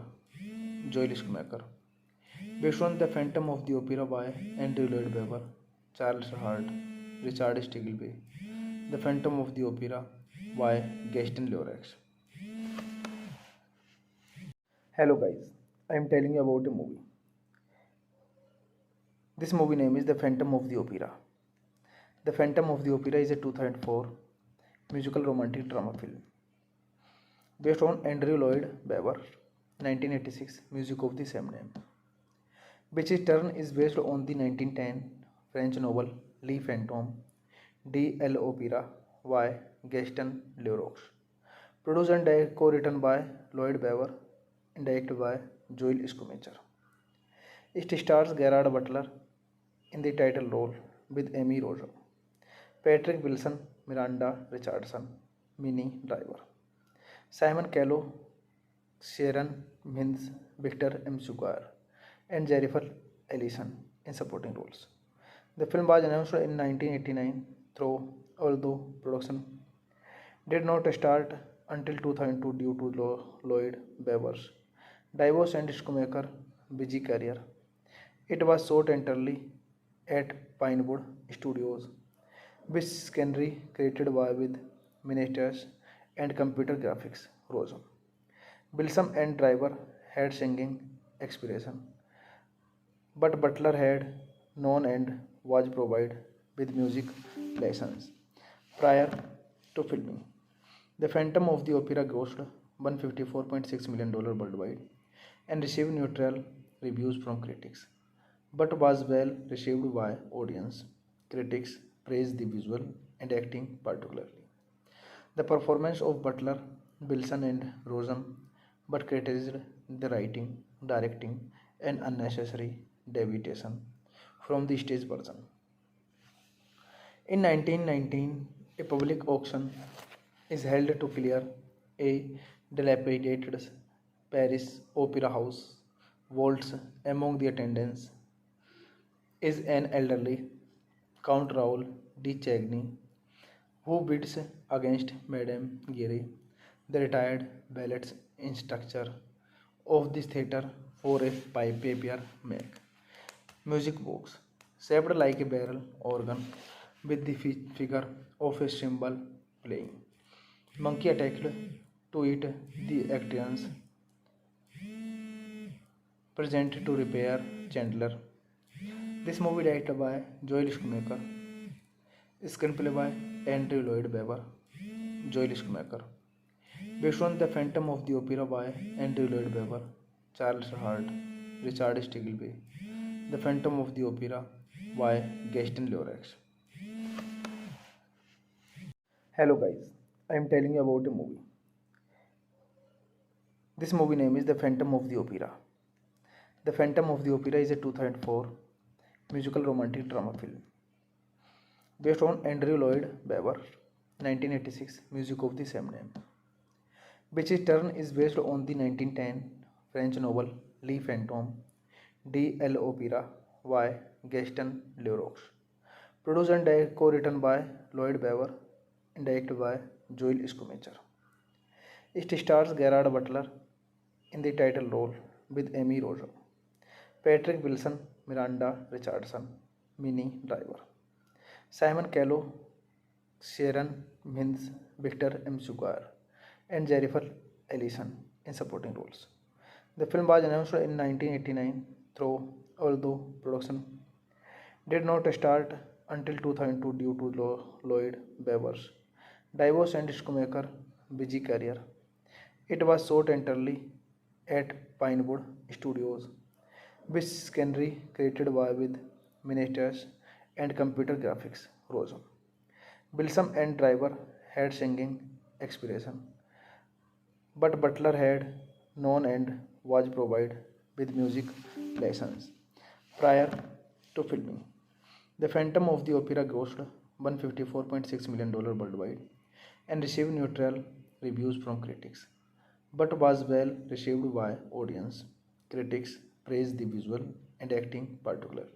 Joel Schumacher, based on The Phantom of the Opera by Andrew Lloyd Webber, Charles Hart, Richard Stiggleby, The Phantom of the Opera by Gaston Leroux. Hello guys, I am telling you about a movie. This movie name is The Phantom of the Opera. The Phantom of the Opera is a 2004 musical romantic drama film based on Andrew Lloyd Webber 1986 music of the same name, which in turn is based on the 1910 French novel Le Fantôme de l'Opéra by Gaston Leroux, produced and co-written by Lloyd Webber and directed by Joel Schumacher. It stars Gerard Butler in the title role with Amy Rosa, Patrick Wilson, Miranda Richardson, Minnie Driver, Simon Callow, Sharon Mintz, Victor M. Sugar, and Jennifer Ellison in supporting roles. The film was announced in 1989, although production did not start until 2002 due to Lloyd Webber's divorce and Schumacher's busy career. It was shot entirely at Pinewood Studios, which scenery created by with miniatures and computer graphics. Rosum. Bilsam and Driver had singing experience, but Butler had known and was provided with music lessons prior to filming. The Phantom of the Opera grossed $154.6 million worldwide and received neutral reviews from critics, but was well received by audience. Critics praised the visual and acting particularly. The performance of Butler, Wilson, and Rosen, but criticized the writing, directing, and unnecessary deviation from the stage version. In 1919, a public auction is held to clear a dilapidated Paris opera house vaults. Among the attendants is an elderly Count Raoul de Chagny who bids against Madame Geary, the retired ballet instructor of this theatre, for a paper make. Music box shaped like a barrel organ with the figure of a cymbal playing. Monkey attacked to eat the actions present to repair Chandler. This movie directed by Joel Schumacher, screenplay by Andrew Lloyd Webber, Joel Schumacher, based on The Phantom of the Opera by Andrew Lloyd Webber, Charles Hart, Richard Stiggleby, The Phantom of the Opera by Gaston Leroux. Hello guys, I am telling you about a movie. This movie name is The Phantom of the Opera. The Phantom of the Opera is a 2004 musical romantic drama film based on Andrew Lloyd Webber 1986 music of the same name, which in turn is based on the 1910 French novel Le Fantôme de l'Opéra by Gaston Leroux, produced and co-written by Lloyd Webber and directed by Joel Schumacher. It stars Gerard Butler in the title role with Amy Rosa, Patrick Wilson, Miranda Richardson, Minnie Driver, Simon Callow, Sharon Mintz, Victor M. Sugar, and Jennifer Ellison in supporting roles. The film was announced in 1989, although production did not start until 2002 due to Lloyd Webber's divorce and Schumacher's busy career. It was shot entirely at Pinewood Studios, which scenery created by with miniatures and computer graphics. Rosum. Bilsam and Driver had singing expression, but Butler had known and was provided with music lessons prior to filming. The Phantom of the Opera grossed $154.6 million worldwide and received neutral reviews from critics, but was well received by audience. Critics praised the visual and acting particularly.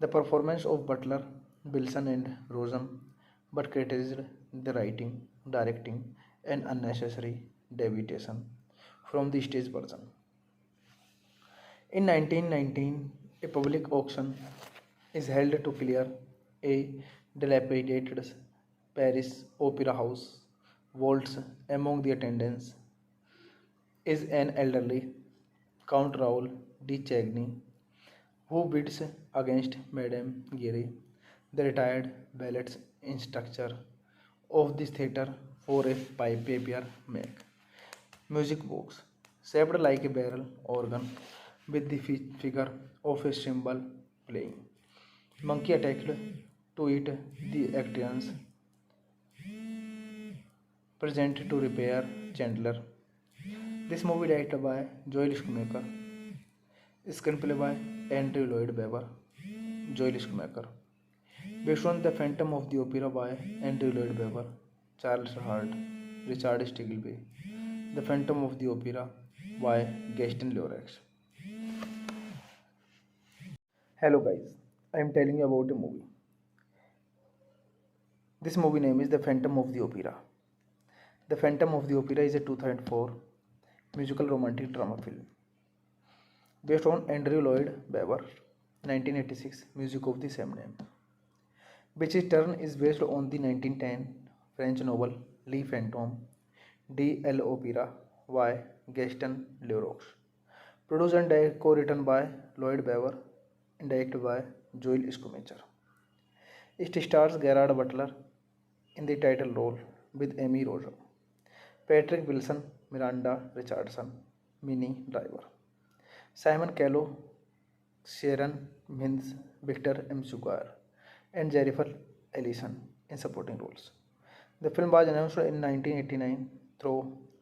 The performance of Butler, Wilson, and Rosen, but criticized the writing, directing, and unnecessary deviation from the stage version. In 1919, a public auction is held to clear a dilapidated Paris opera house. Vaults among the attendants is an elderly Count Raoul de Chagny, who bids against Madame Geary, the retired ballet instructor of this theatre, for a paper make. Music box, shaped like a barrel organ, with the figure of a cymbal playing. Monkey attacked to eat the actions, present to repair Chandler. This movie directed by Joel Schumacher, screenplay by Andrew Lloyd Webber, Joel Schumacher. Based on The Phantom of the Opera by Andrew Lloyd Webber, Charles Hart, Richard Stiggleby. The Phantom of the Opera by Gaston Leroux. Hello guys, I am telling you about a movie. This movie name is The Phantom of the Opera. The Phantom of the Opera is a 2004 musical romantic drama film based on Andrew Lloyd Webber 1986 music of the same name, which in turn is based on the 1910 French novel Le Fantôme de l'Opéra by Gaston Leroux, produced and co-written by Lloyd Webber and directed by Joel Schumacher. It stars Gerard Butler in the title role with Amy Rosa, Patrick Wilson, Miranda Richardson, Minnie Driver, Simon Callow, Sharon Mintz, Victor M. Sugar, and Jennifer Ellison in supporting roles. The film was announced in 1989,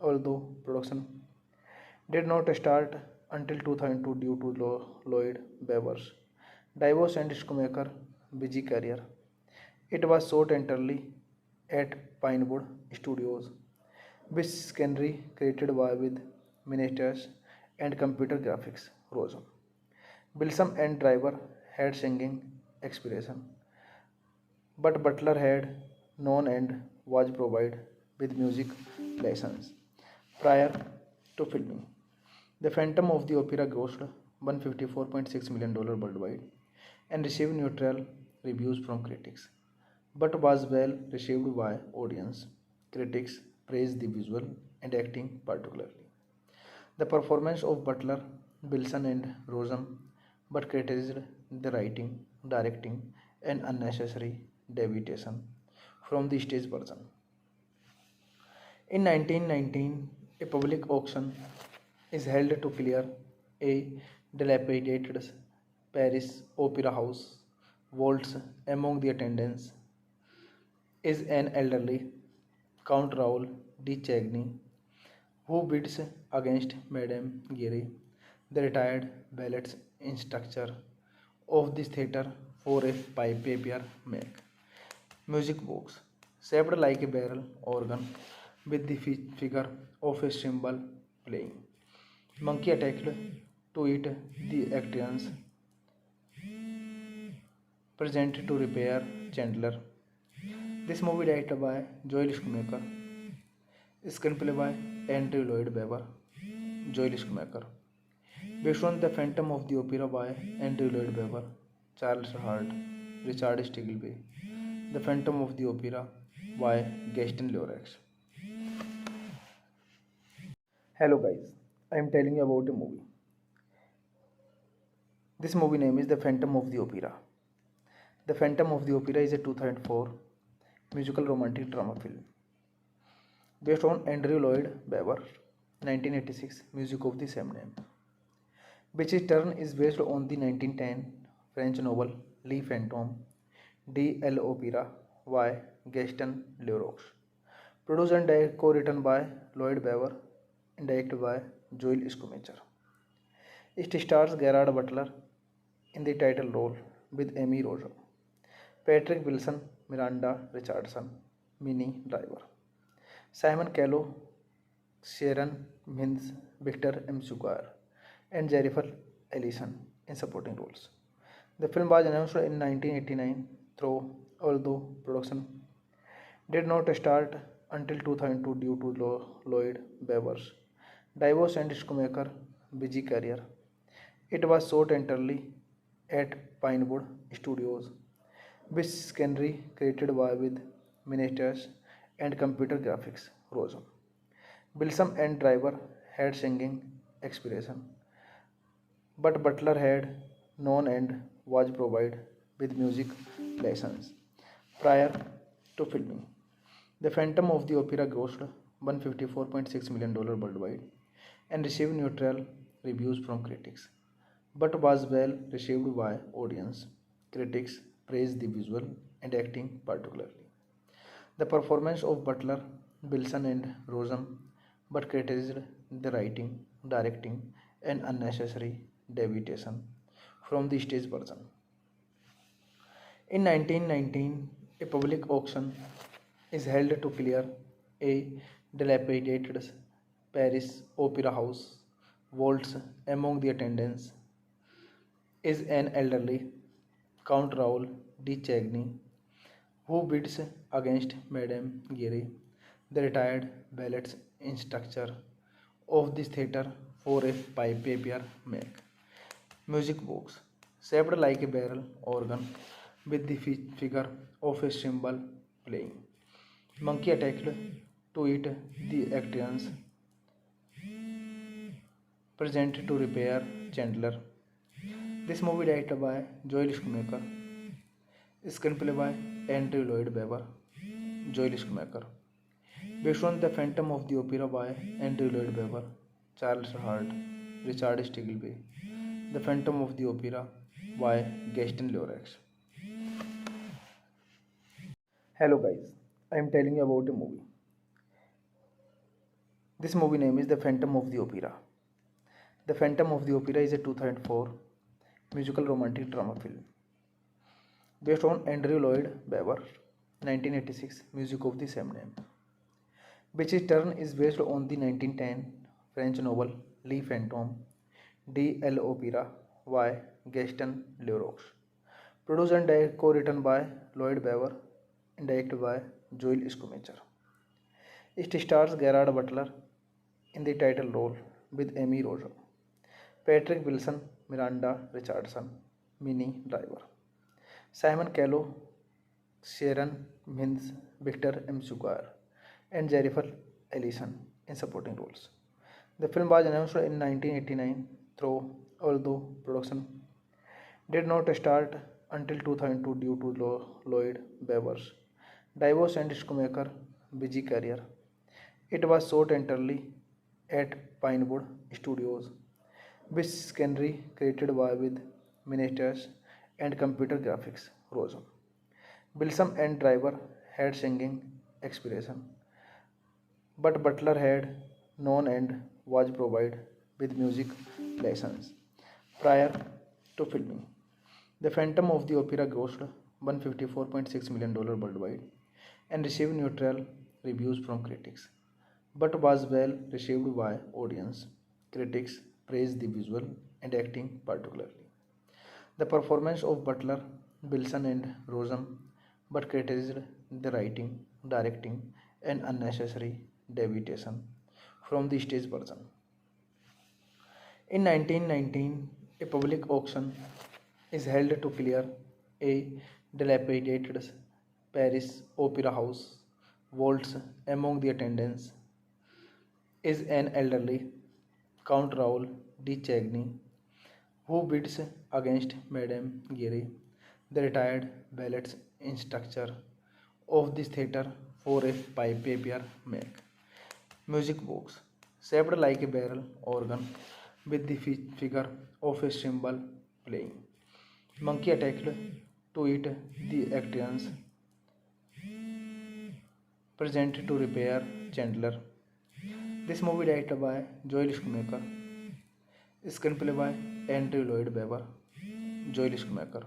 although production did not start until 2002 due to Lloyd Webber's divorce and Schumacher's busy career. It was shot entirely at Pinewood Studios, which scenery created by with miniatures and computer graphics. Rosen, Wilson and Driver had singing expression, but Butler had known and was provided with music lessons prior to filming. The Phantom of the Opera grossed $154.6 million worldwide and received neutral reviews from critics, but was well received by audience. Critics praised the visual and acting particularly. The performance of Butler, Wilson, and Rosen, but criticized the writing, directing, and unnecessary deviation from the stage version. In 1919, a public auction is held to clear a dilapidated Paris opera house. Vaults among the attendants is an elderly Count Raoul de Chagny, who bids against Madame Geary, the retired ballet instructor of this theatre, for a paper make. Music box, shaped like a barrel organ, with the figure of a cymbal playing. Monkey attacked to eat the actions, present to repair Chandler. This movie directed by Joel Schumacher, screenplay by Andrew Lloyd Webber, Joel Schumacher. Based on The Phantom of the Opera by Andrew Lloyd Webber, Charles Hart, Richard Stiggleby. The Phantom of the Opera by Gaston Leroux. Hello guys, I am telling you about a movie. This movie name is The Phantom of the Opera. The Phantom of the Opera is a 2004 musical romantic drama film based on Andrew Lloyd Webber 1986 music of the same name, which in turn is based on the 1910 French novel Le Fantôme de l'Opéra by Gaston Leroux, Produced and co-written by Lloyd Webber and directed by Joel Schumacher. It stars Gerard Butler in the title role with Amy Rojo, Patrick Wilson, Miranda Richardson, Minnie Driver, Simon Callow, Sharon Mintz, Victor M. Sugar, and Jennifer Ellison in supporting roles. The film was announced in 1989, although production did not start until 2002 due to Lloyd Webber's divorce and Schumacher's busy career. It was shot entirely at Pinewood Studios, which scenery created by with miniatures and computer graphics. Rosen, Bilsam and Driver had singing experience, but Butler had known and was provided with music lessons prior to filming. The Phantom of the Opera grossed $154.6 million worldwide and received neutral reviews from critics, but was well received by audience. Critics praised the visual and acting particularly. The performance of Butler, Wilson, and Rosen, but criticized the writing, directing, and unnecessary deviation from the stage version. In 1919, a public auction is held to clear a dilapidated Paris opera house vaults. Among the attendants is an elderly Count Raoul de Chagny, who bids against Madame Giry, the retired ballet instructor of this theatre, for a paper make. Music box, shaped like a barrel organ with the figure of a cymbal playing. Monkey attacked to eat the actions present to repair Chandler. This movie directed by Joel Schumacher, screenplay by Andrew Lloyd Webber, Joel Schumacher. Based on The Phantom of the Opera by Andrew Lloyd Webber, Charles Hart, Richard Stiggleby. The Phantom of the Opera by Gaston Leroux. Hello guys, I am telling you about a movie. This movie name is The Phantom of the Opera. The Phantom of the Opera is a 2004 musical romantic drama film based on Andrew Lloyd Webber 1986 music of the same name, which in turn is based on the 1910 French novel Le Fantôme de l'Opéra by Gaston Leroux. Produced and co-written by Lloyd Webber and directed by Joel Schumacher. It stars Gerard Butler in the title role with Amy Rojo, Patrick Wilson, Miranda Richardson, Minnie Driver, Simon Callow, Sharon Mintz, Victor M. Sugar, and Jennifer Ellison in supporting roles. The film was announced in 1989, although production did not start until 2002 due to Lloyd Webber's divorce and Schumacher's busy career. It was shot entirely at Pinewood Studios, which scenery created by with miniatures and computer graphics. Rosen, Bilsam and Driver had singing experience, but Butler had known and was provided with music lessons prior to filming. The Phantom of the Opera grossed $154.6 million worldwide and received neutral reviews from critics, but was well received by audience. Critics praised the visual and acting particularly. The performance of Butler, Wilson, and Rosen, but criticized the writing, directing, and unnecessary deviation from the stage version. In 1919, a public auction is held to clear a dilapidated Paris opera house vaults. Among the attendants is an elderly Count Raoul de Chagny, who bids against Madame Giry, the retired ballet instructor of this theatre, for a paper make. Music box, shaped like a barrel organ with the figure of a cymbal playing. Monkey attacked to eat the actions presented to repair Chandler. This movie directed by Joel Schumacher. Screenplay by Andrew Lloyd Webber. Joel Schumacher.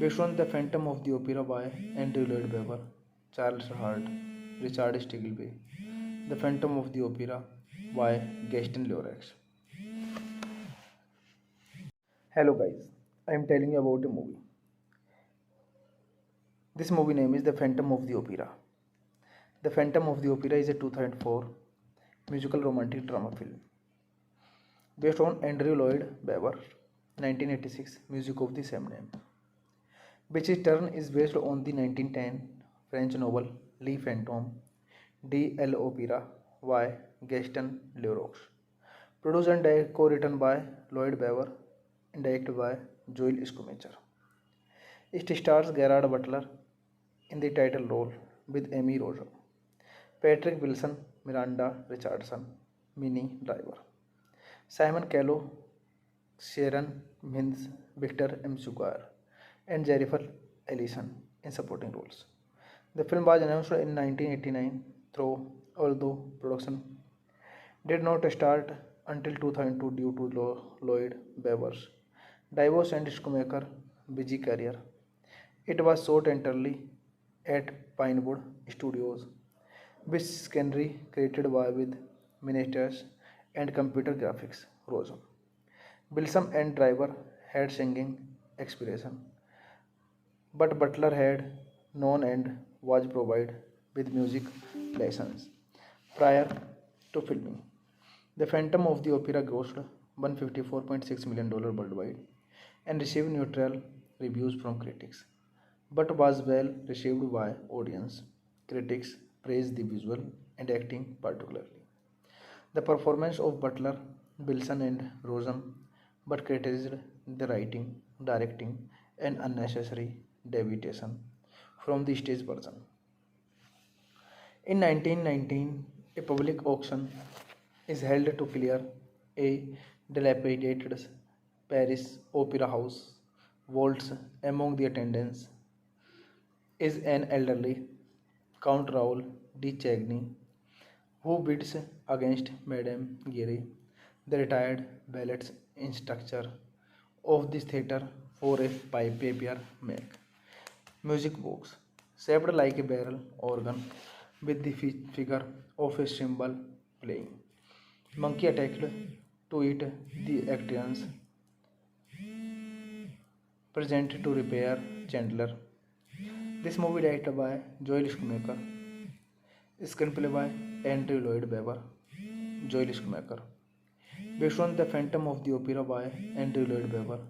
Based on The Phantom of the Opera by Andrew Lloyd Webber, Charles Hart, Richard Stiggleby. The Phantom of the Opera by Gaston Leroux. Hello guys, I am telling you about a movie. This movie name is The Phantom of the Opera. The Phantom of the Opera is a 2004 musical romantic drama film based on Andrew Lloyd Webber 1986 music of the same name, which in turn is based on the 1910 French novel Le Fantôme de l'Opéra by Gaston Leroux, produced and co-written by Lloyd Webber and directed by Joel Schumacher. It stars Gerard Butler in the title role with Amy Rosa, Patrick Wilson, Miranda Richardson, Minnie Driver, Simon Callow, Sharon Mintz, Victor M. Sugar, and Jennifer Ellison in supporting roles. The film was announced in 1989, although production did not start until 2002 due to Lloyd Webber's divorce and Schumacher's busy career. It was shot entirely at Pinewood Studios, which scenery created by with miniatures and computer graphics. Rosa, Bilsam and Driver had singing experience, but Butler had known and was provided with music lessons prior to filming. The Phantom of the Opera grossed $154.6 million worldwide and received neutral reviews from critics, but was well received by audience. Critics praised the visual and acting particularly. The performance of Butler, Wilson, and Rosen, but criticized the writing, directing, and unnecessary deviation from the stage version. In 1919, a public auction is held to clear a dilapidated Paris opera house vaults. Among the attendants is an elderly Count Raoul de Chagny, who bids against Madame Giry, the retired ballet instructor of this theatre, for a paper make music box shaped like a barrel organ with the figure of a cymbal playing. Monkey attacked to it the actions presented to repair Chandler. This movie directed by Joel Schumacher. Screenplay by Andrew Lloyd Webber. Joel Schumacher. Based on The Phantom of the Opera by Andrew Lloyd Webber,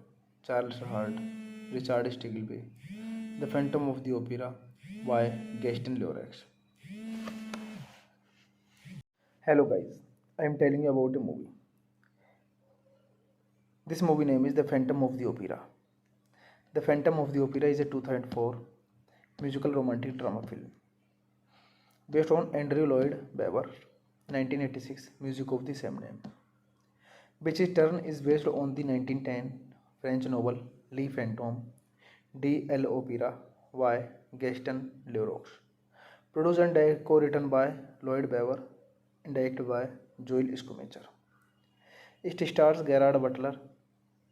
Charles Hart, Richard Stiggleby. The Phantom of the Opera by Gaston Leroux. Hello guys, I am telling you about a movie. This movie name is The Phantom of the Opera. The Phantom of the Opera is a 2004 musical romantic drama film based on Andrew Lloyd Webber 1986 music of the same name, which in turn is based on the 1910 French novel Le Fantôme de l'Opéra by Gaston Leroux, produced and co-written by Lloyd Webber and directed by Joel Schumacher. It stars Gerard Butler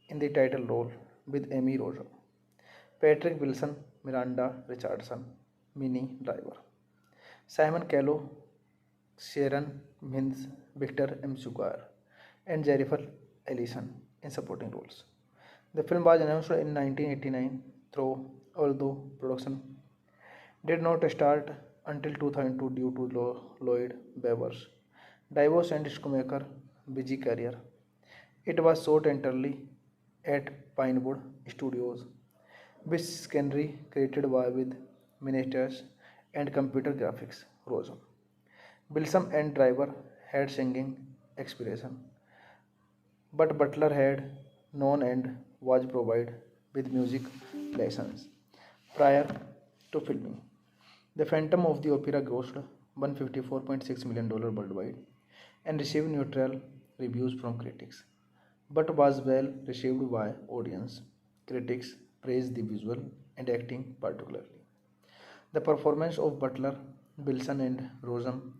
in the title role with Amy Rosa, Patrick Wilson, Miranda Richardson, Minnie Driver, Simon Callow, Sharon Mintz, Victor M. Sugar, and Jennifer Ellison in supporting roles. The film was announced in 1989, although production did not start until 2002 due to Lloyd Webber's divorce and Schumacher's busy career. It was shot entirely at Pinewood Studios, which scenery created by with miniatures and computer graphics. Rosa, Bilsam and Driver had singing experience, but Butler had known and was provided with music lessons prior to filming. The Phantom of the Opera grossed $154.6 million worldwide and received neutral reviews from critics, but was well received by audience. Critics praised the visual and acting particularly. The performance of Butler, Bilson and Rosen,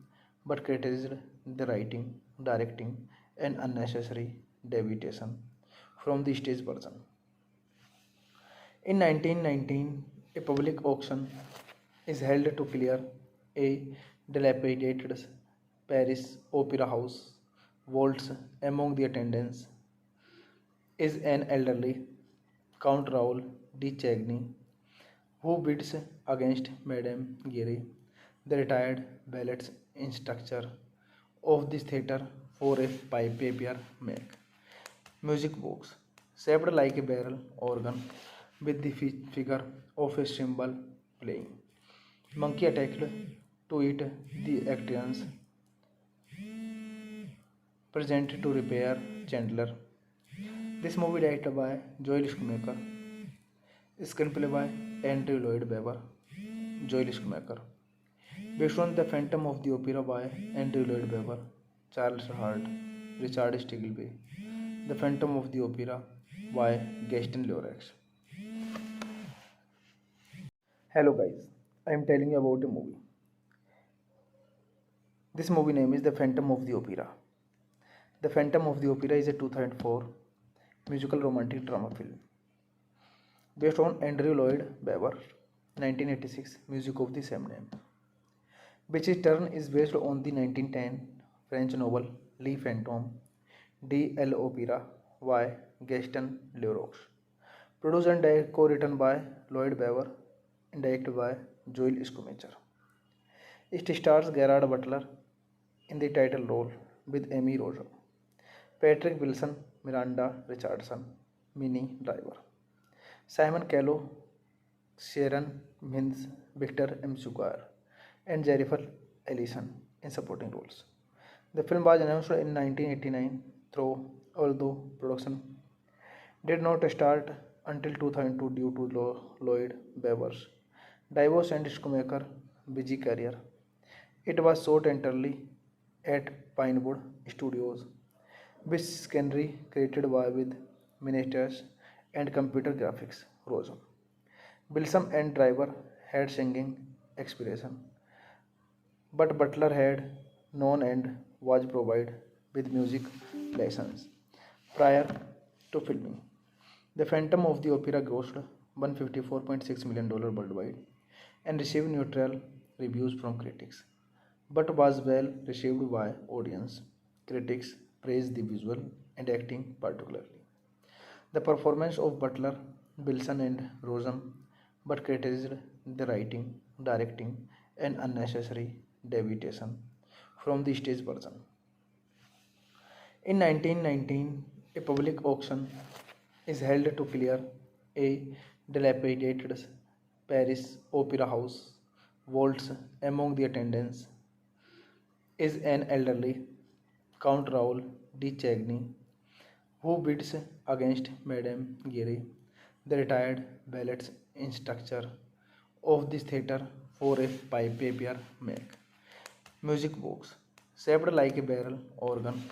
but criticized the writing, directing, and unnecessary deviation from the stage version. In 1919, a public auction is held to clear a dilapidated Paris opera house vaults. Among the attendants is an elderly Count Raoul de Chagny, who bids against Madame Geary, the retired ballet instructor of this theatre, for a paper make. Music box, shaped like a barrel organ, with the figure of a cymbal playing. Monkey attacked to eat the actions, present to repair Chandler. This movie directed by Joel Schumacher, screenplay by Andrew Lloyd Webber, Joel Schumacher, based on The Phantom of the Opera by Andrew Lloyd Webber, Charles Hart, Richard Stiggleby, The Phantom of the Opera by Gaston Leroux. Hello guys, I am telling you about a movie. This movie name is The Phantom of the Opera. The Phantom of the Opera is a 2004 musical romantic drama film based on Andrew Lloyd Webber 1986 music of the same name, which in turn is based on the 1910 French novel Le Fantôme de l'Opéra by Gaston Leroux, produced and co-written by Lloyd Webber and directed by Joel Schumacher. It stars Gerard Butler in the title role with Amy Rosa, Patrick Wilson, Miranda Richardson, Minnie Driver, Simon Callow, Sharon Mintz, Victor M. Sugar, and Jennifer Ellison in supporting roles. The film was announced in 1989, although production did not start until 2002 due to Lloyd Webber's divorce and Schumacher's busy career. It was shot entirely at Pinewood Studios, which scenery created by with miniatures and computer graphics. Rosen, Bilson and Driver had singing experience, but Butler had known and was provided with music lessons prior to filming. The Phantom of the Opera grossed $154.6 million worldwide and received neutral reviews from critics, but was well received by audience. Critics praised the visual and acting particularly. The performance of Butler, Bilson, and Rosen, but criticized the writing, directing, and unnecessary deviation from the stage version. In 1919, a public auction is held to clear a dilapidated Paris opera house vaults. Among the attendants is an elderly Count Raoul de Chagny, who bids against Madame Geary, the retired ballet instructor of this theatre, for a paper make. Music box, shaped like a barrel organ,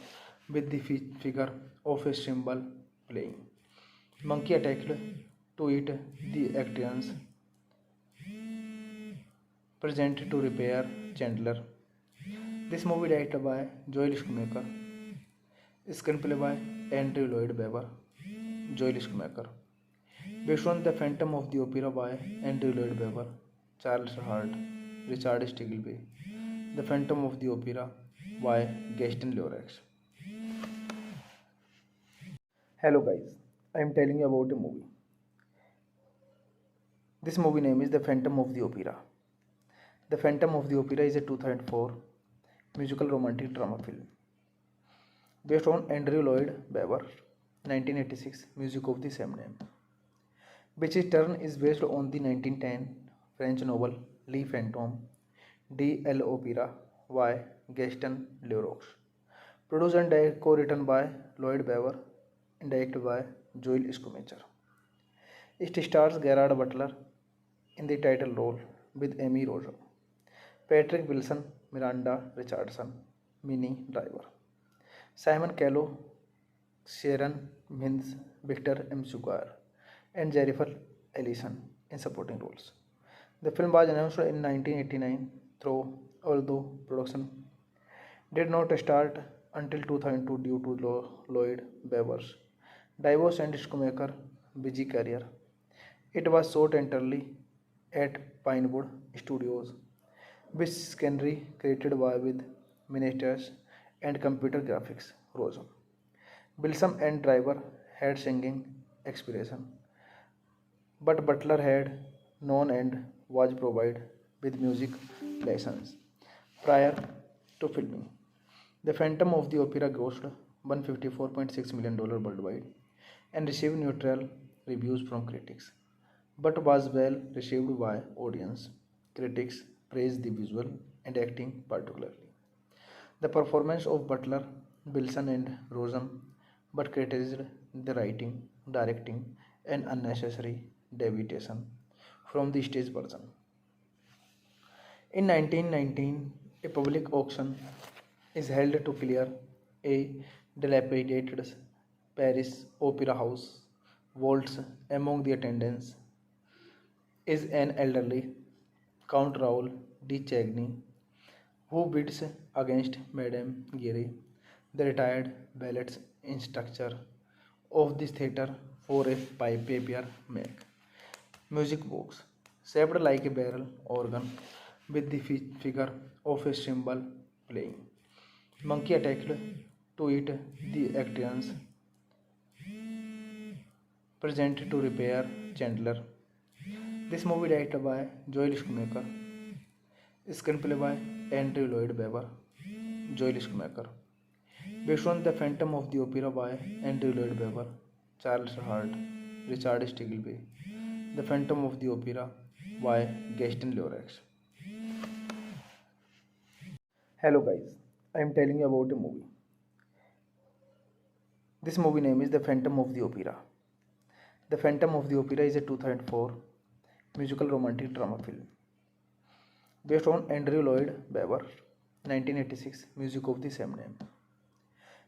with the figure of a cymbal playing. Monkey attacked to eat the actions, present to repair Chandler. This movie directed by Joel Schumacher, screenplay by Andrew Lloyd Webber, Joel Schumacher, based on The Phantom of the Opera by Andrew Lloyd Webber, Charles Hart, Richard Stiggleby, The Phantom of the Opera by Gaston Leroux. Hello guys, I am telling you about a movie. This movie name is The Phantom of the Opera. The Phantom of the Opera is a 2004 musical romantic drama film based on Andrew Lloyd Webber 1986 music of the same name, which in turn is based on the 1910 French novel Le Fantôme de l'Opéra by Gaston Leroux, produced and co-written by Lloyd Webber and directed by Joel Schumacher. It stars Gerard Butler in the title role with Amy Rosa, Patrick Wilson, Miranda Richardson, Minnie Driver, Simon Callow, Sharon Mintz, Victor M. Sugar, and Jennifer Ellison in supporting roles. The film was announced in 1989, through, although production did not start until 2002 due to Lloyd Webber's divorce and Schumacher busy career. It was shot entirely at Pinewood Studios, which scenery created by with miniatures and computer graphics. Rosum. Bilsam and Driver had singing experience, but Butler had known and was provided with music lessons prior to filming. The Phantom of the Opera grossed $154.6 million worldwide and received neutral reviews from critics, but was well received by audience. Critics praised the visual and acting particularly. The performance of Butler, Wilson, and Rosen, but criticized the writing, directing, and unnecessary deviation from the stage version. In 1919, a public auction is held to clear a dilapidated Paris opera house vaults. Among the attendants is an elderly Count Raoul de Chagny, who bids against Madame Giry, the retired ballet instructor of this theatre, for a paper make. Music box, shaped like a barrel organ, with the figure of a cymbal playing. Monkey attacked to eat the actions present to repair Chandler. This movie directed by Joel Schumacher, screenplay by Andrew Lloyd Webber, Joel Schumacher. Based on The Phantom of the Opera by Andrew Lloyd Webber, Charles Hart, Richard Stiggleby. The Phantom of the Opera by Gaston Leroux. Hello guys, I am telling you about a movie. This movie name is The Phantom of the Opera. The Phantom of the Opera is a 2004 musical romantic drama film based on Andrew Lloyd Webber 1986 music of the same name,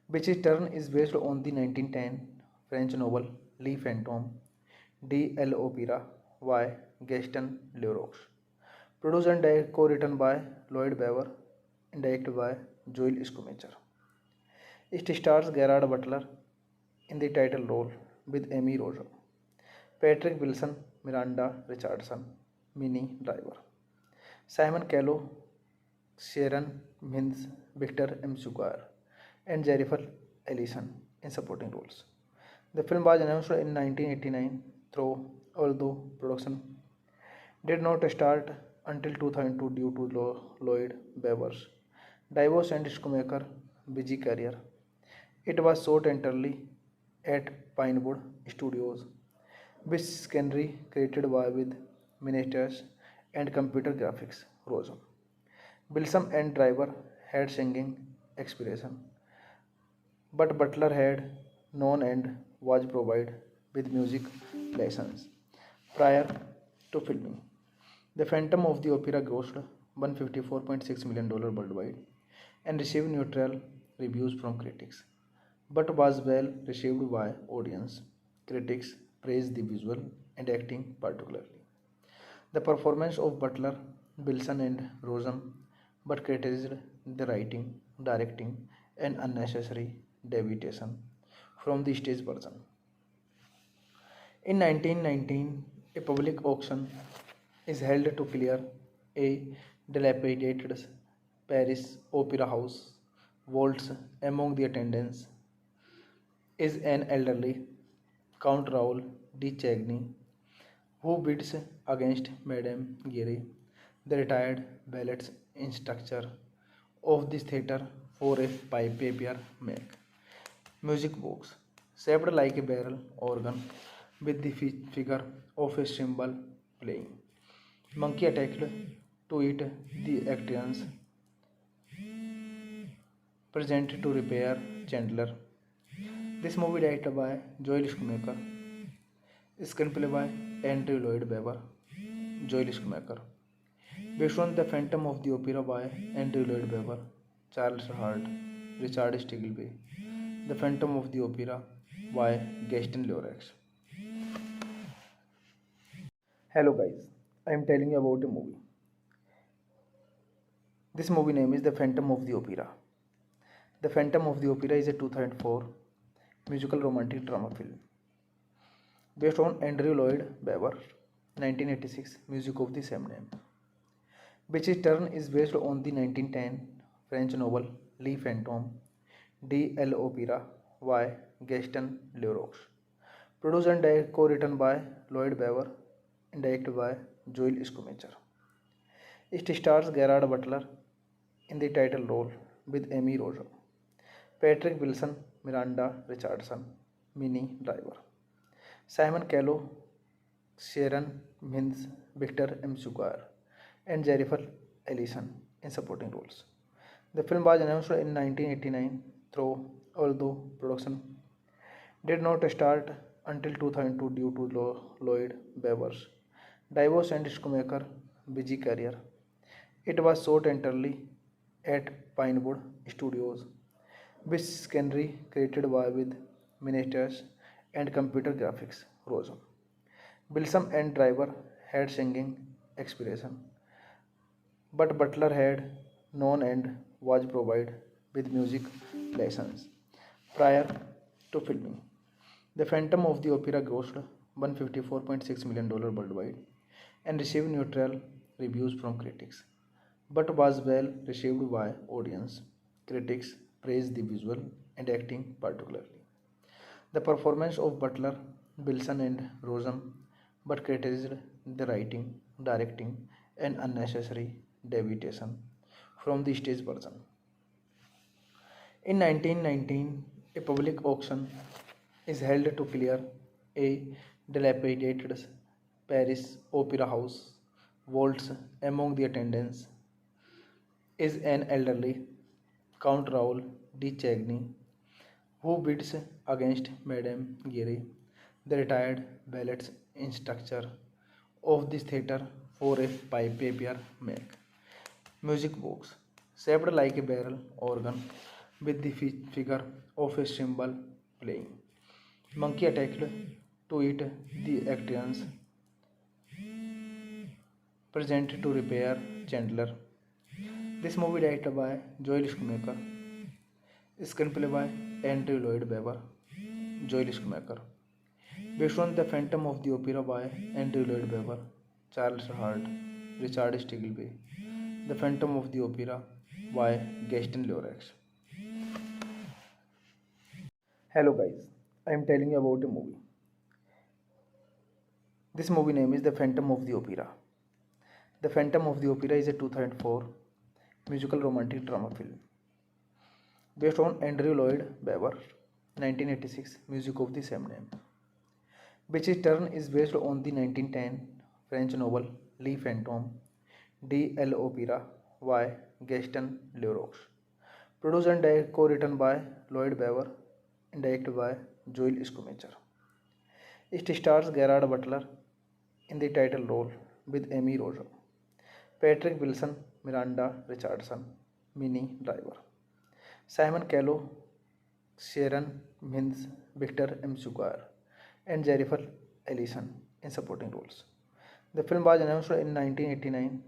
which in turn is based on the 1910 French novel Le Fantôme de l'Opéra by Gaston Leroux, produced and co-written by Lloyd Webber and directed by Joel Schumacher. It stars Gerard Butler in the title role with Amy Rosa, Patrick Wilson, Miranda Richardson, Minnie Driver, Simon Callow, Sharon Mintz, Victor M. Sugar, and Jennifer Ellison in supporting roles. The film was announced in 1989 through, although production did not start until 2002 due to Lloyd Webber's divorce and Schumacher busy career. It was shot entirely at Pinewood Studios, which scenery created by with miniatures and computer graphics. Rosum. Bilsam and Driver had singing experience, but Butler had known and was provided with music lessons prior to filming. The Phantom of the Opera grossed $154.6 million worldwide and received neutral reviews from critics, but was well received by audience. Critics praised the visual and acting particularly. The performance of Butler, Wilson, and Rosen, but criticized the writing, directing, and unnecessary deviation from the stage version. In 1919, a public auction is held to clear a dilapidated Paris opera house vaults. Among the attendants is an elderly Count Raoul de Chagny, who bids against Madame Giry, the retired ballet instructor of this theatre, for a paper make. Music box, shaped like a barrel organ, with the figure of a cymbal playing. Monkey attacked to eat the actions present to repair Chandler. This movie directed by Joel Schumacher, screenplay by Andrew Lloyd Webber, Joel Schumacher. Based on The Phantom of the Opera by Andrew Lloyd Webber, Charles Hart, Richard Stiggleby. The Phantom of the Opera by Gaston Leroux. Hello guys, I am telling you about a movie. This movie name is The Phantom of the Opera. The Phantom of the Opera is a 2004 musical romantic drama film based on Andrew Lloyd Webber 1986 music of the same name, which in turn is based on the 1910 French novel Le Fantôme de l'Opéra by Gaston Leroux, produced and co-written by Lloyd Webber and directed by Joel Schumacher. It stars Gerard Butler in the title role with Amy Rojo, Patrick Wilson, Miranda Richardson, Minnie Driver, Simon Callow, Sharon Mintz, Victor M. Sugar, and Jennifer Ellison in supporting roles. The film was announced in 1989, although production did not start until 2002 due to Lloyd Webber's divorce and Schumacher's busy career. It was shot entirely at Pinewood Studios, which scenery created by with miniatures and computer graphics. Rosa, Bilsam and Driver had singing experience, but Butler had known and was provided with music lessons prior to filming. The Phantom of the Opera grossed $154.6 million worldwide and received neutral reviews from critics, but was well received by audience. Critics praised the visual and acting particularly. The performance of Butler, Wilson, and Rosen, but criticized the writing, directing, and unnecessary deviation from the stage version. In 1919, a public auction is held to clear a dilapidated Paris opera house vaults. Among the attendants is an elderly Count Raoul de Chagny, who bids against Madame Giry, the retired ballet instructor of this theatre, for a paper make music box shaped like a barrel organ with the figure of a cymbal playing. Monkey attacked to it the actors present to repair Chandler. This movie directed by Joel Schumacher, screenplay by Andrew Lloyd Webber, Joel Schumacher, based on The Phantom of the Opera by Andrew Lloyd Webber, Charles Hart, Richard Stiggleby, The Phantom of the Opera by Gaston Leroux. Hello guys, I am telling you about a movie. This movie name is The Phantom of the Opera. The Phantom of the Opera is a 2004 musical romantic drama film based on Andrew Lloyd Webber 1986 music of the same name, which in turn is based on the 1910 French novel Le Fantôme de l'Opéra by Gaston Leroux, produced and co-written by Lloyd Webber and directed by Joel Schumacher. It stars Gerard Butler in the title role with Amy Rojo, Patrick Wilson, Miranda Richardson, Minnie Driver, Simon Callow, Sharon Mintz, Victor M. Sugar, and Jennifer Ellison in supporting roles. The film was announced in 1989,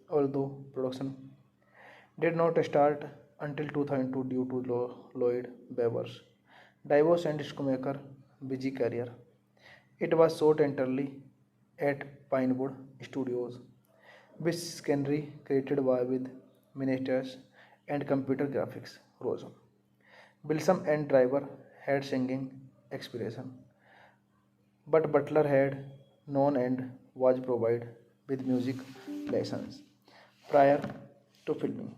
although production did not start until 2002 due to Lloyd Webber's divorce and Schumacher's busy career. It was shot entirely at Pinewood Studios, which scenery created by with miniatures and computer graphics. Rosa, Bilsam and Driver had singing experience, but Butler had known and was provided with music lessons prior to filming.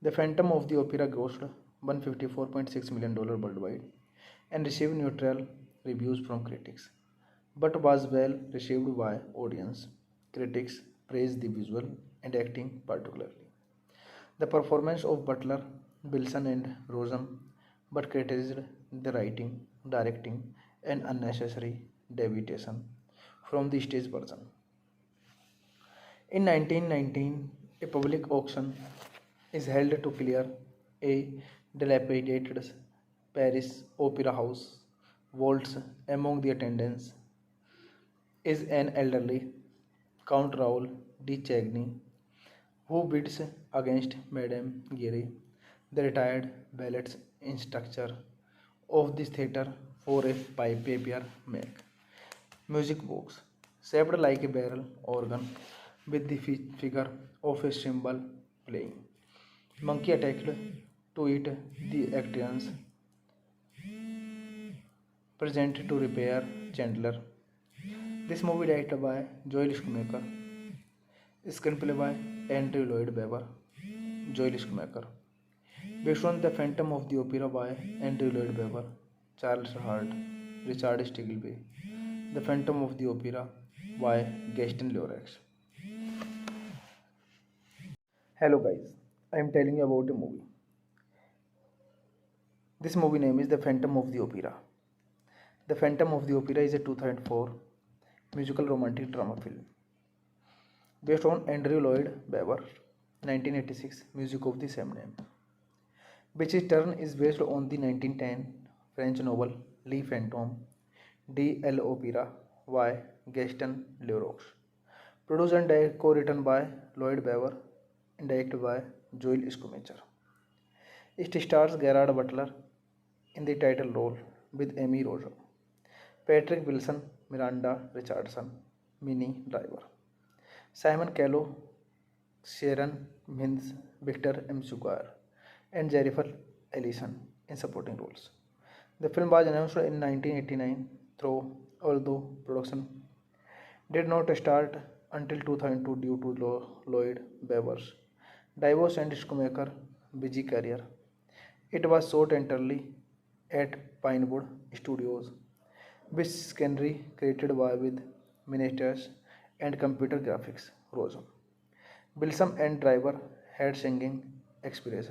The Phantom of the Opera grossed $154.6 million worldwide and received neutral reviews from critics, but was well received by audience. Critics praised the visual and acting particularly. The performance of Butler, Wilson, and Rosen, but criticized the writing, directing, and unnecessary deviation from the stage version. In 1919, a public auction is held to clear a dilapidated Paris opera house vaults. Among the attendants is an elderly Count Raoul de Chagny, who bids against Madame Geary, the retired ballet instructor of this theatre, for a paper make. Music box, shaped like a barrel organ, with the figure of a cymbal playing. Monkey attacked to eat the actions, present to repair Chandler. This movie directed by Joel Schumacher, screenplay by Andrew Lloyd Webber, Joel Schumacher. Based on The Phantom of the Opera by Andrew Lloyd Webber, Charles Hart, Richard Stiggleby. The Phantom of the Opera by Gaston Leroux. Hello guys, I am telling you about a movie. This movie name is The Phantom of the Opera. The Phantom of the Opera is a 2004 musical romantic drama film based on Andrew Lloyd Webber 1986 music of the same name, which in turn is based on the 1910 French novel Le Fantôme de l'Opéra by Gaston Leroux, produced and co-written by Lloyd Webber and directed by Joel Schumacher. It stars Gerard Butler in the title role with Amy Rosa, Patrick Wilson, Miranda Richardson, Minnie Driver, Simon Callow, Sharon Mintz, Victor M. Sugar, and Jennifer Ellison in supporting roles. The film was announced in 1989, although production did not start until 2002 due to Lloyd Webber's divorce and Schumacher's busy career. It was shot entirely at Pinewood Studios, which scenery created by with miniatures and computer graphics. Rosum. Bilsam and Driver had singing experience,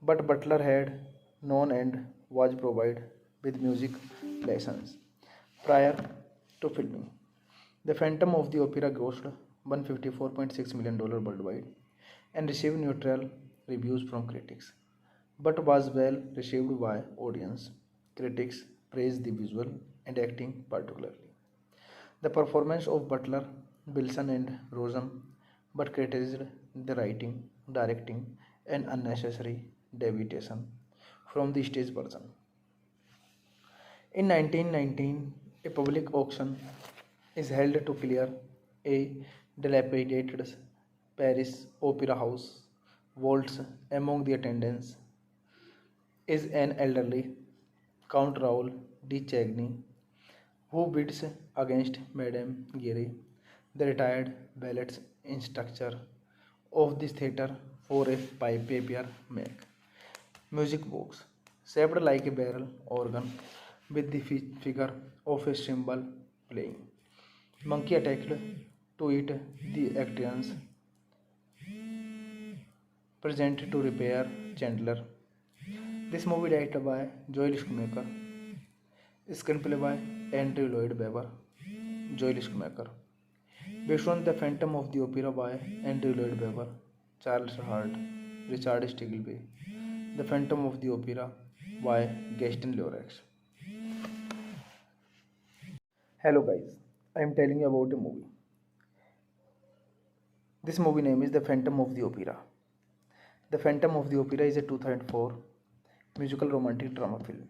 but Butler had known and was provided with music lessons prior to filming. The Phantom of the Opera grossed $154.6 million worldwide and received neutral reviews from critics, but was well received by audience. Critics praised the visual and acting particularly. The performance of Butler, Wilson, and Rosen, but criticized the writing, directing, and unnecessary deviation from the stage version. In 1919, a public auction is held to clear a dilapidated Paris opera house vaults. Among the attendants is an elderly Count Raoul de Chagny, who bids against Madame Geary, the retired ballet instructor of this theatre, for a paper make. Music box, shaped like a barrel organ, with the figure of a cymbal playing. Monkey attacked to eat the actions, present to repair Chandler. This movie directed by Joel Schumacher, screenplay by Andrew Lloyd Webber, Joel Schumacher. Based on The Phantom of the Opera by Andrew Lloyd Webber, Charles Hart, Richard Stiggleby. The Phantom of the Opera by Gaston Leroux. Hello guys, I am telling you about a movie. This movie name is The Phantom of the Opera. The Phantom of the Opera is a 2004 musical romantic drama film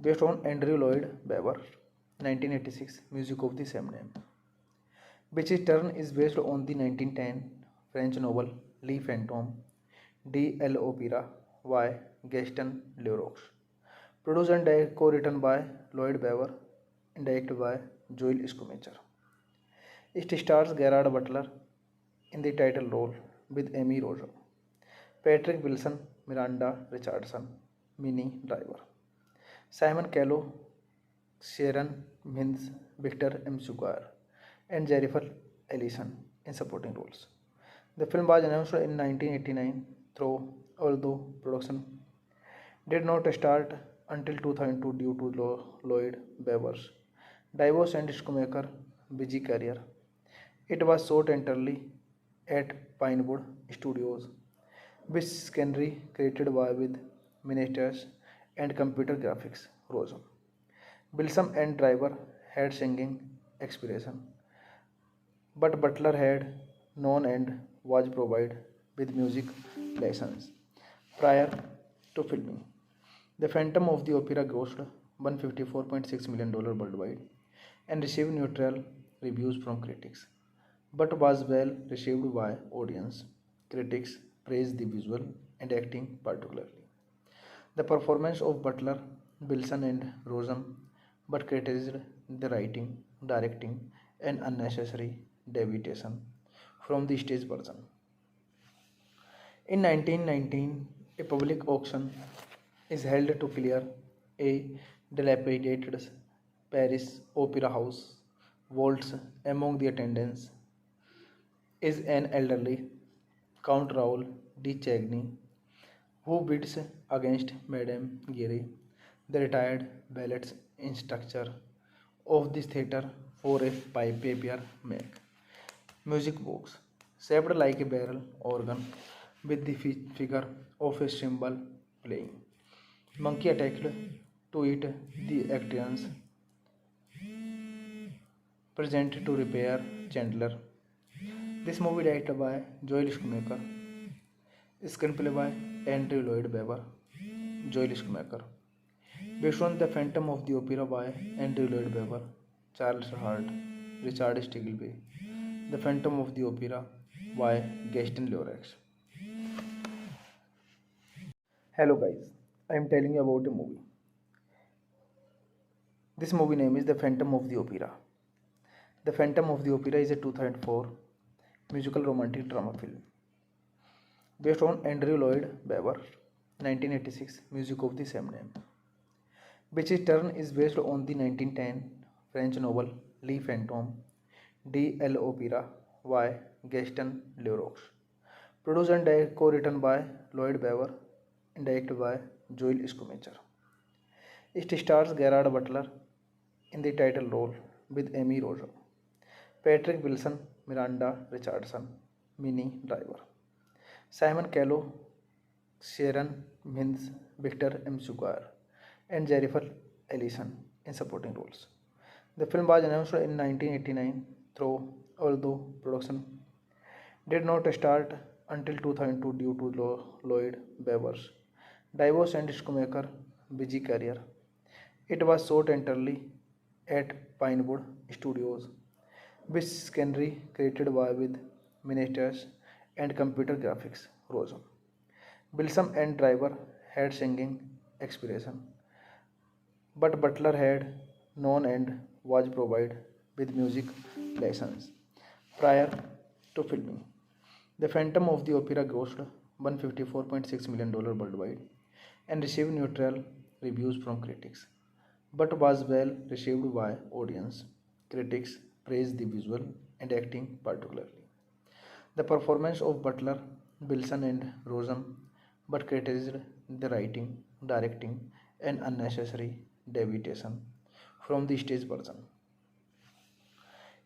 based on Andrew Lloyd Webber 1986 music of the same name, which in turn is based on the 1910 French novel Le Fantôme de l'Opéra by Gaston Leroux, produced and co-written by Lloyd Webber and directed by Joel Schumacher. It stars Gerard Butler in the title role with Amy Rosa, Patrick Wilson, Miranda Richardson, Minnie Driver, Simon Callow, Sharon Mintz, Victor M. Sugar, and Jennifer Ellison in supporting roles. The film was announced in 1989, although production did not start until 2002 due to Lloyd Webber's divorce and Schumacher's busy career. It was shot entirely at Pinewood Studios, which scenery created by with miniatures and computer graphics. Rosum. Bilsam and Driver had singing experience, but Butler had known and was provided with music lessons prior to filming. The Phantom of the Opera grossed $154.6 million worldwide and received neutral reviews from critics, but was well received by audience. Critics praised the visual and acting particularly. The performance of Butler, Wilson, and Rosen, but criticized the writing, directing, and unnecessary deviation from the stage version. In 1919, a public auction is held to clear a dilapidated Paris opera house vaults. Among the attendants is an elderly Count Raoul de Chagny, who bids against Madame Geary, the retired ballet instructor of this theatre, for a paper make. Music box, shaped like a barrel organ, with the figure of a cymbal playing. Monkey attacked to eat the actions, present to repair Chandler. This movie directed by Joel Schumacher, screenplay by Andrew Lloyd Webber, Joel Schumacher. Based on The Phantom of the Opera by Andrew Lloyd Webber, Charles Hart, Richard Stiggleby. The Phantom of the Opera by Gaston Leroux. Hello guys, I am telling you about a movie. This movie name is The Phantom of the Opera. The Phantom of the Opera is a 2004 musical romantic drama film based on Andrew Lloyd Webber 1986 music of the same name, which in turn is based on the 1910 French novel Le Fantôme de l'Opéra by Gaston Leroux, produced and co-written by Lloyd Webber and directed by Joel Schumacher. It stars Gerard Butler in the title role with Amy Rosa, Patrick Wilson, Miranda Richardson, Minnie Driver, Simon Callow, Sharon Mintz, Victor M. Sugar, and Jennifer Ellison in supporting roles. The film was announced in 1989, although production did not start until 2002 due to Lloyd Webber's divorce and Schumacher's busy career. It was shot entirely at Pinewood Studios, which scenery created by with miniatures and computer graphics. Rosen, Wilson and Driver had singing experience, but Butler had known and was provided with music lessons prior to filming. The Phantom of the Opera grossed $154.6 million worldwide and received neutral reviews from critics, but was well received by audience. Critics praised the visual and acting particularly. The performance of Butler, Wilson, and Rosen, but criticized the writing, directing, and unnecessary deviation from the stage version.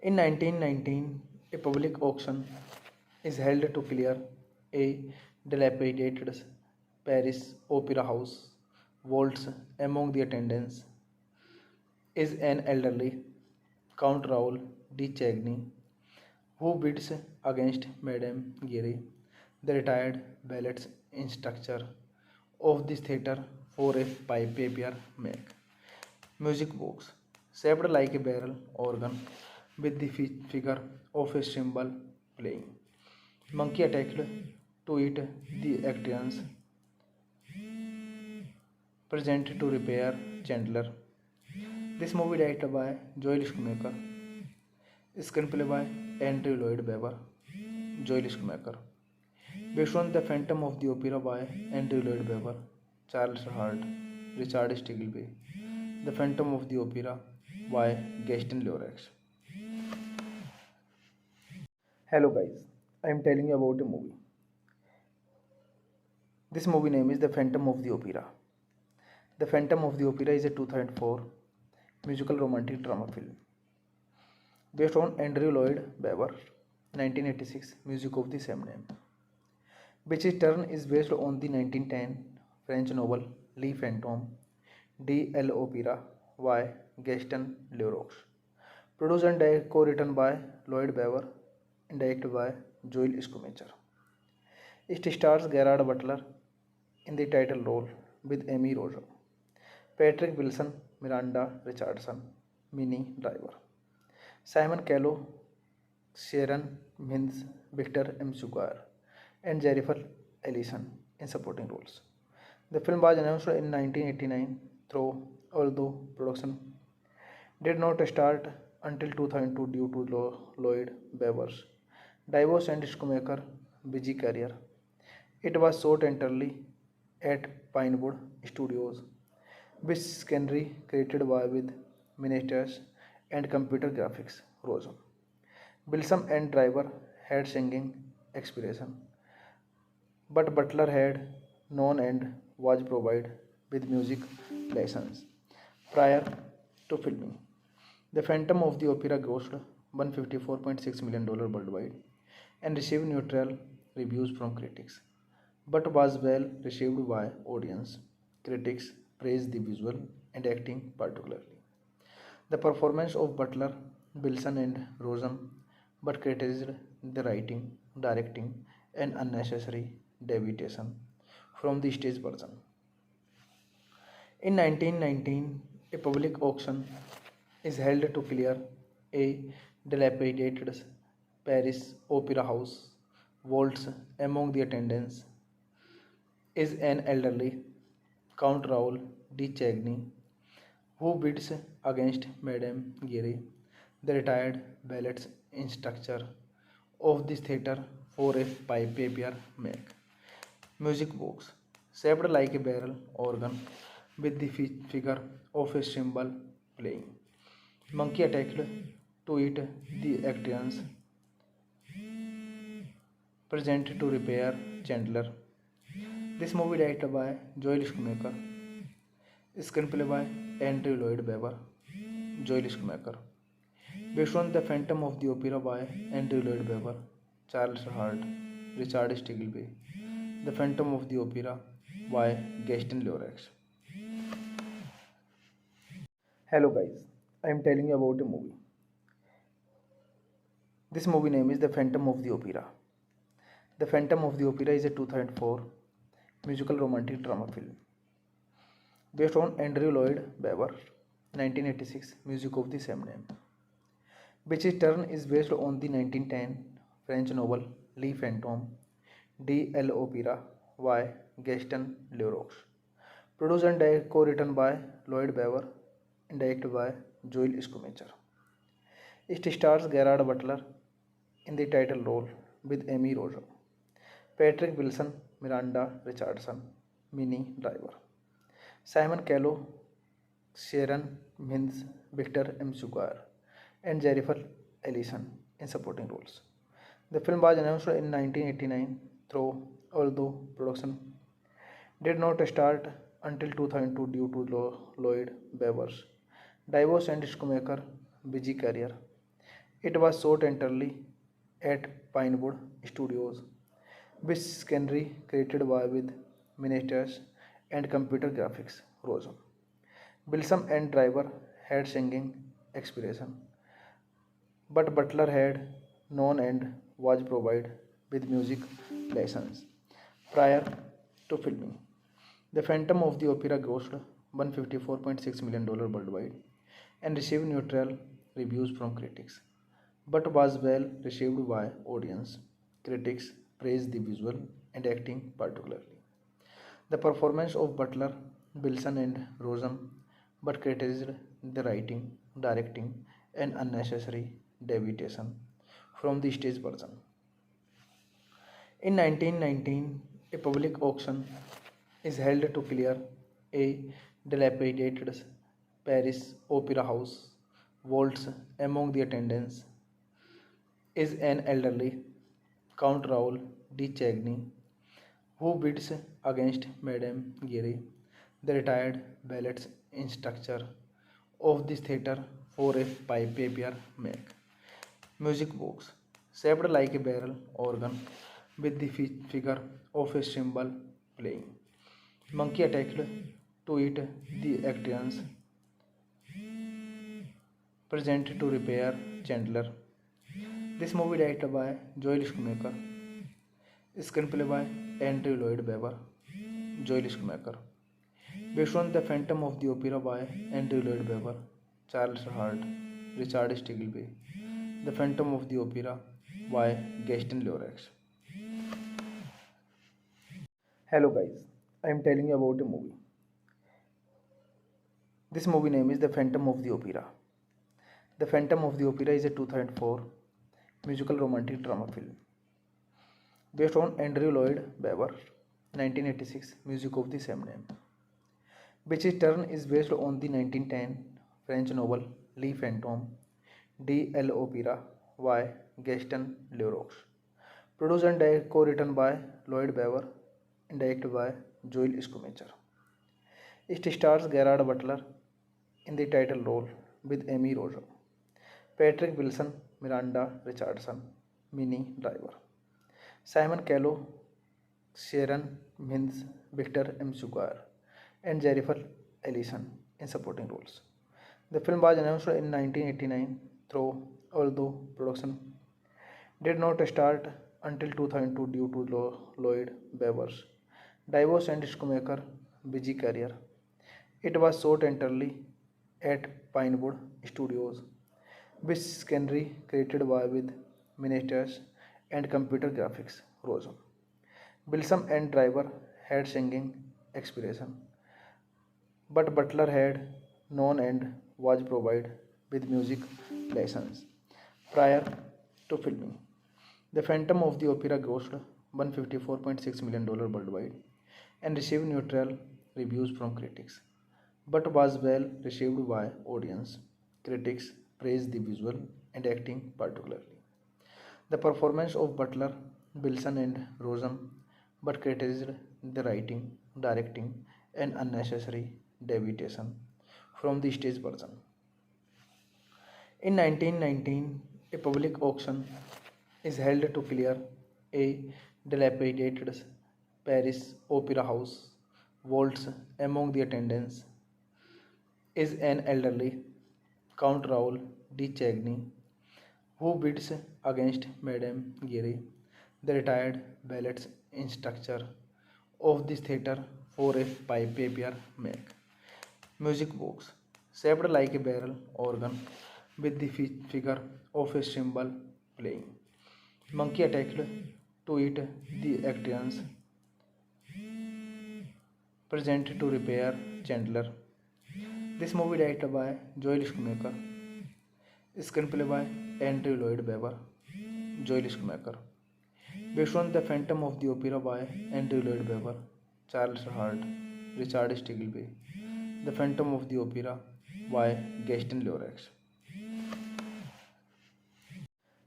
In 1919, a public auction is held to clear a dilapidated Paris opera house vaults. Among the attendants is an elderly Count Raoul de Chagny, who bids against Madame Geary, the retired ballet instructor of this theatre, for a paper make. Music box, shaped like a barrel organ, with the figure of a cymbal playing. Monkey attacked to eat the actions, present to repair Chandler. This movie directed by Joel Schumacher, screenplay by Andrew Lloyd Webber, Joel Schumacher. Based on The Phantom of the Opera by Andrew Lloyd Webber, Charles Hart, Richard Stiggleby. The Phantom of the Opera by Gaston Leroux. Hello guys, I am telling you about a movie. This movie name is The Phantom of the Opera. The Phantom of the Opera is a 2004 musical romantic drama film based on Andrew Lloyd Webber 1986 music of the same name, which in turn is based on the 1910 French novel Le Fantôme de l'Opéra by Gaston Leroux, produced and co-written by Lloyd Webber and directed by Joel Schumacher. It stars Gerard Butler in the title role with Amy Rojo, Patrick Wilson, Miranda Richardson, Minnie Driver, Simon Callow, Sharon Mintz, Victor M. Sugar, and Jennifer Ellison in supporting roles. The film was announced in 1989, though although production did not start until 2002 due to Lloyd Webber's divorce and Schumacher's busy career. It was shot entirely at Pinewood Studios, which scenery created by with miniatures and computer graphics. Rosen, Bilsam and Driver had singing experience, but Butler had known and was provided with music lessons prior to filming. The Phantom of the Opera grossed $154.6 million worldwide and received neutral reviews from critics, but was well received by audience. Critics praised the visual and acting particularly. The performance of Butler, Wilson, and Rosen, but criticized the writing, directing, and unnecessary deviation from the stage version. In 1919, a public auction is held to clear a dilapidated Paris opera house vaults. Among the attendants is an elderly Count Raoul de Chagny, who bids against Madame Geary, the retired ballet instructor of this theatre, for a paper make. Music box, shaped like a barrel organ, with the figure of a cymbal playing. Monkey attacked to eat the actions present to repair Chandler. This movie directed by Joel Schumacher, screenplay by Andrew Lloyd Webber, Joel Schumacher, based on The Phantom of the Opera by Andrew Lloyd Webber, Charles Hart, Richard Stiggleby, The Phantom of the Opera by Gaston Leroux. Hello guys, I am telling you about a movie. This movie name is The Phantom of the Opera. The Phantom of the Opera is a 2004 musical romantic drama film based on Andrew Lloyd Webber 1986 music of the same name, which in turn is based on the 1910 French novel Le Fantôme de l'Opéra by Gaston Leroux, produced and co-written by Lloyd Webber and directed by Joel Schumacher. It stars Gerard Butler in the title role with Amy Rojo, Patrick Wilson, Miranda Richardson, Minnie Driver, Simon Callow, Sharon Mintz, Victor M. Sugar, and Jennifer Ellison in supporting roles. The film was announced in 1989, though although production did not start until 2002 due to Lloyd Webber's divorce and Schumacher's busy career. It was shot entirely at Pinewood Studios, which scenery created by with miniatures and computer graphics. Rosen, Bilsam and Driver had singing experience, but Butler had known and was provided with music lessons prior to filming. The Phantom of the Opera grossed $154.6 million worldwide and received neutral reviews from critics, but was well received by audience. Critics praised the visual and acting particularly. The performance of Butler, Wilson, and Rosen, but criticized the writing, directing, and unnecessary deviation from the stage version. In 1919, a public auction is held to clear a dilapidated Paris opera house vaults. Among the attendants is an elderly Count Raoul de Chagny, who bids against Madame Geary, the retired ballet instructor of this theatre, for a paper make. Music box, shaped like a barrel organ, with the figure of a cymbal playing. Monkey attacked to eat the actions present to repair Chandler. This movie directed by Joel Schumacher, screenplay by Andrew Lloyd Webber, Joel Schumacher, based on The Phantom of the Opera by Andrew Lloyd Webber, Charles Hart, Richard Stiggleby, The Phantom of the Opera by Gaston Leroux. Hello guys, I am telling you about a movie. This movie name is The Phantom of the Opera. The Phantom of the Opera is a 2004 musical romantic drama film based on Andrew Lloyd Webber 1986 music of the same name, which in turn is based on the 1910 French novel Le Fantôme de l'Opéra by Gaston Leroux, produced and co-written by Lloyd Webber and directed by Joel Schumacher. It stars Gerard Butler in the title role with Amy Rosa, Patrick Wilson, Miranda Richardson, Minnie Driver, Simon Callow, Sharon Mintz, Victor M. Sugar, and Jennifer Ellison in supporting roles. The film was announced in 1989, although production did not start until 2002 due to Lloyd Webber's divorce and Schumacher's busy career. It was shot entirely at Pinewood Studios, which scenery created by with miniatures and computer graphics. Rosa, Bilsam and Driver had singing experience, but Butler had known and was provided with music lessons prior to filming. The Phantom of the Opera grossed $154.6 million worldwide and received neutral reviews from critics, but was well received by audience. Critics praised the visual and acting particularly. The performance of Butler, Wilson, and Rosen, but criticized the writing, directing, and unnecessary deviation from the stage version. In 1919, a public auction is held to clear a dilapidated Paris opera house vaults. Among the attendants is an elderly Count Raoul de Chagny, who bids against Madame Geary, the retired ballet instructor of this theatre, for a paper make music box shaped like a barrel organ with the figure of a cymbal playing. Monkey attacked to it the actors present to repair Chandler. This movie directed by Joel Schumacher, screenplay by Andrew Lloyd Webber, Joel Schumacher, based on The Phantom of the Opera by Andrew Lloyd Webber, Charles Hart, Richard Stiggleby, The Phantom of the Opera by Gaston Leroux.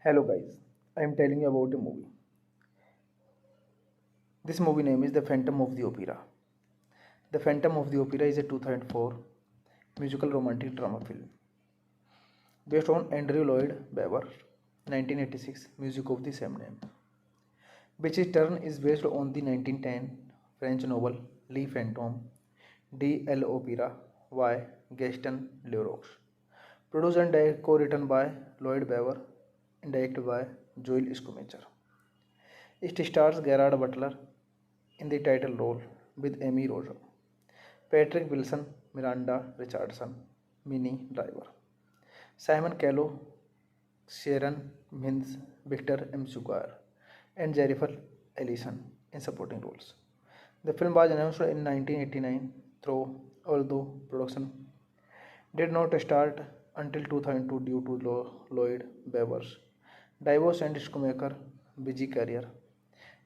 Hello guys, I am telling you about a movie. This movie name is The Phantom of the Opera. The Phantom of the Opera is a 2004 musical romantic drama film based on Andrew Lloyd Webber 1986 music of the same name, which in turn is based on the 1910 French novel Le Fantôme de l'Opéra by Gaston Leroux, produced and co-written by Lloyd Webber and directed by Joel Schumacher. It stars Gerard Butler in the title role with Amy Rosa, Patrick Wilson, Miranda Richardson, Minnie Driver, Simon Callow, Sharon Mintz, Victor M. Sugar, and Jennifer Ellison in supporting roles. The film was announced in 1989, although production did not start until 2002 due to Lloyd Webber's divorce and Schumacher's busy career.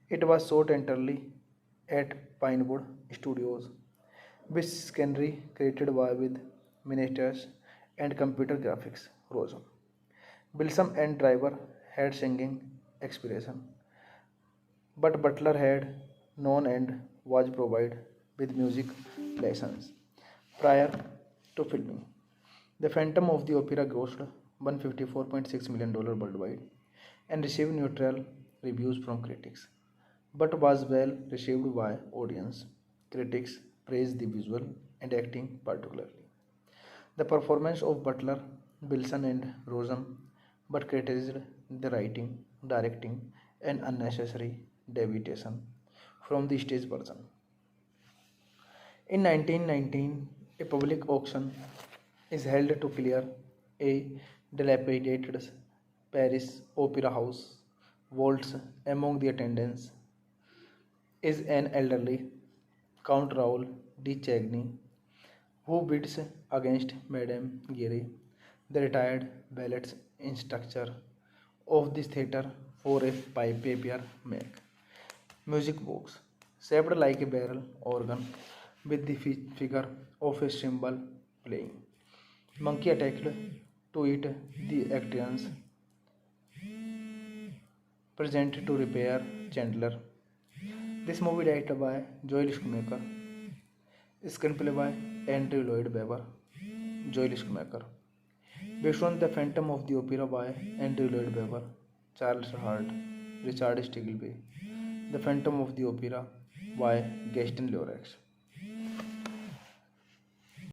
It was shot entirely at Pinewood Studios, which scenery created by with miniatures and computer graphics. Rosa, Bilsam and Driver had singing experience, but Butler had known and was provided with music lessons prior to filming. The Phantom of the Opera grossed $154.6 million worldwide and received neutral reviews from critics, but was well received by audience. Critics praised the visual and acting particularly. The performance of Butler, Wilson, and Rosen, but criticized the writing, directing, and unnecessary deviation from the stage version. In 1919, a public auction is held to clear a dilapidated Paris opera house. Vaults among the attendants is an elderly Count Raoul de Chagny, who bids against Madame Giry, the retired ballet instructor of this theatre, for a paper make. Music box, shaped like a barrel organ, with the figure of a cymbal playing. Monkey attacked to eat the actions, present to repair Chandler. This movie directed by Joel Schumacher, screenplay by Andrew Lloyd Webber, Joel Schumacher. Based on The Phantom of the Opera by Andrew Lloyd Webber, Charles Hart, Richard Stiggleby. The Phantom of the Opera by Gaston Leroux.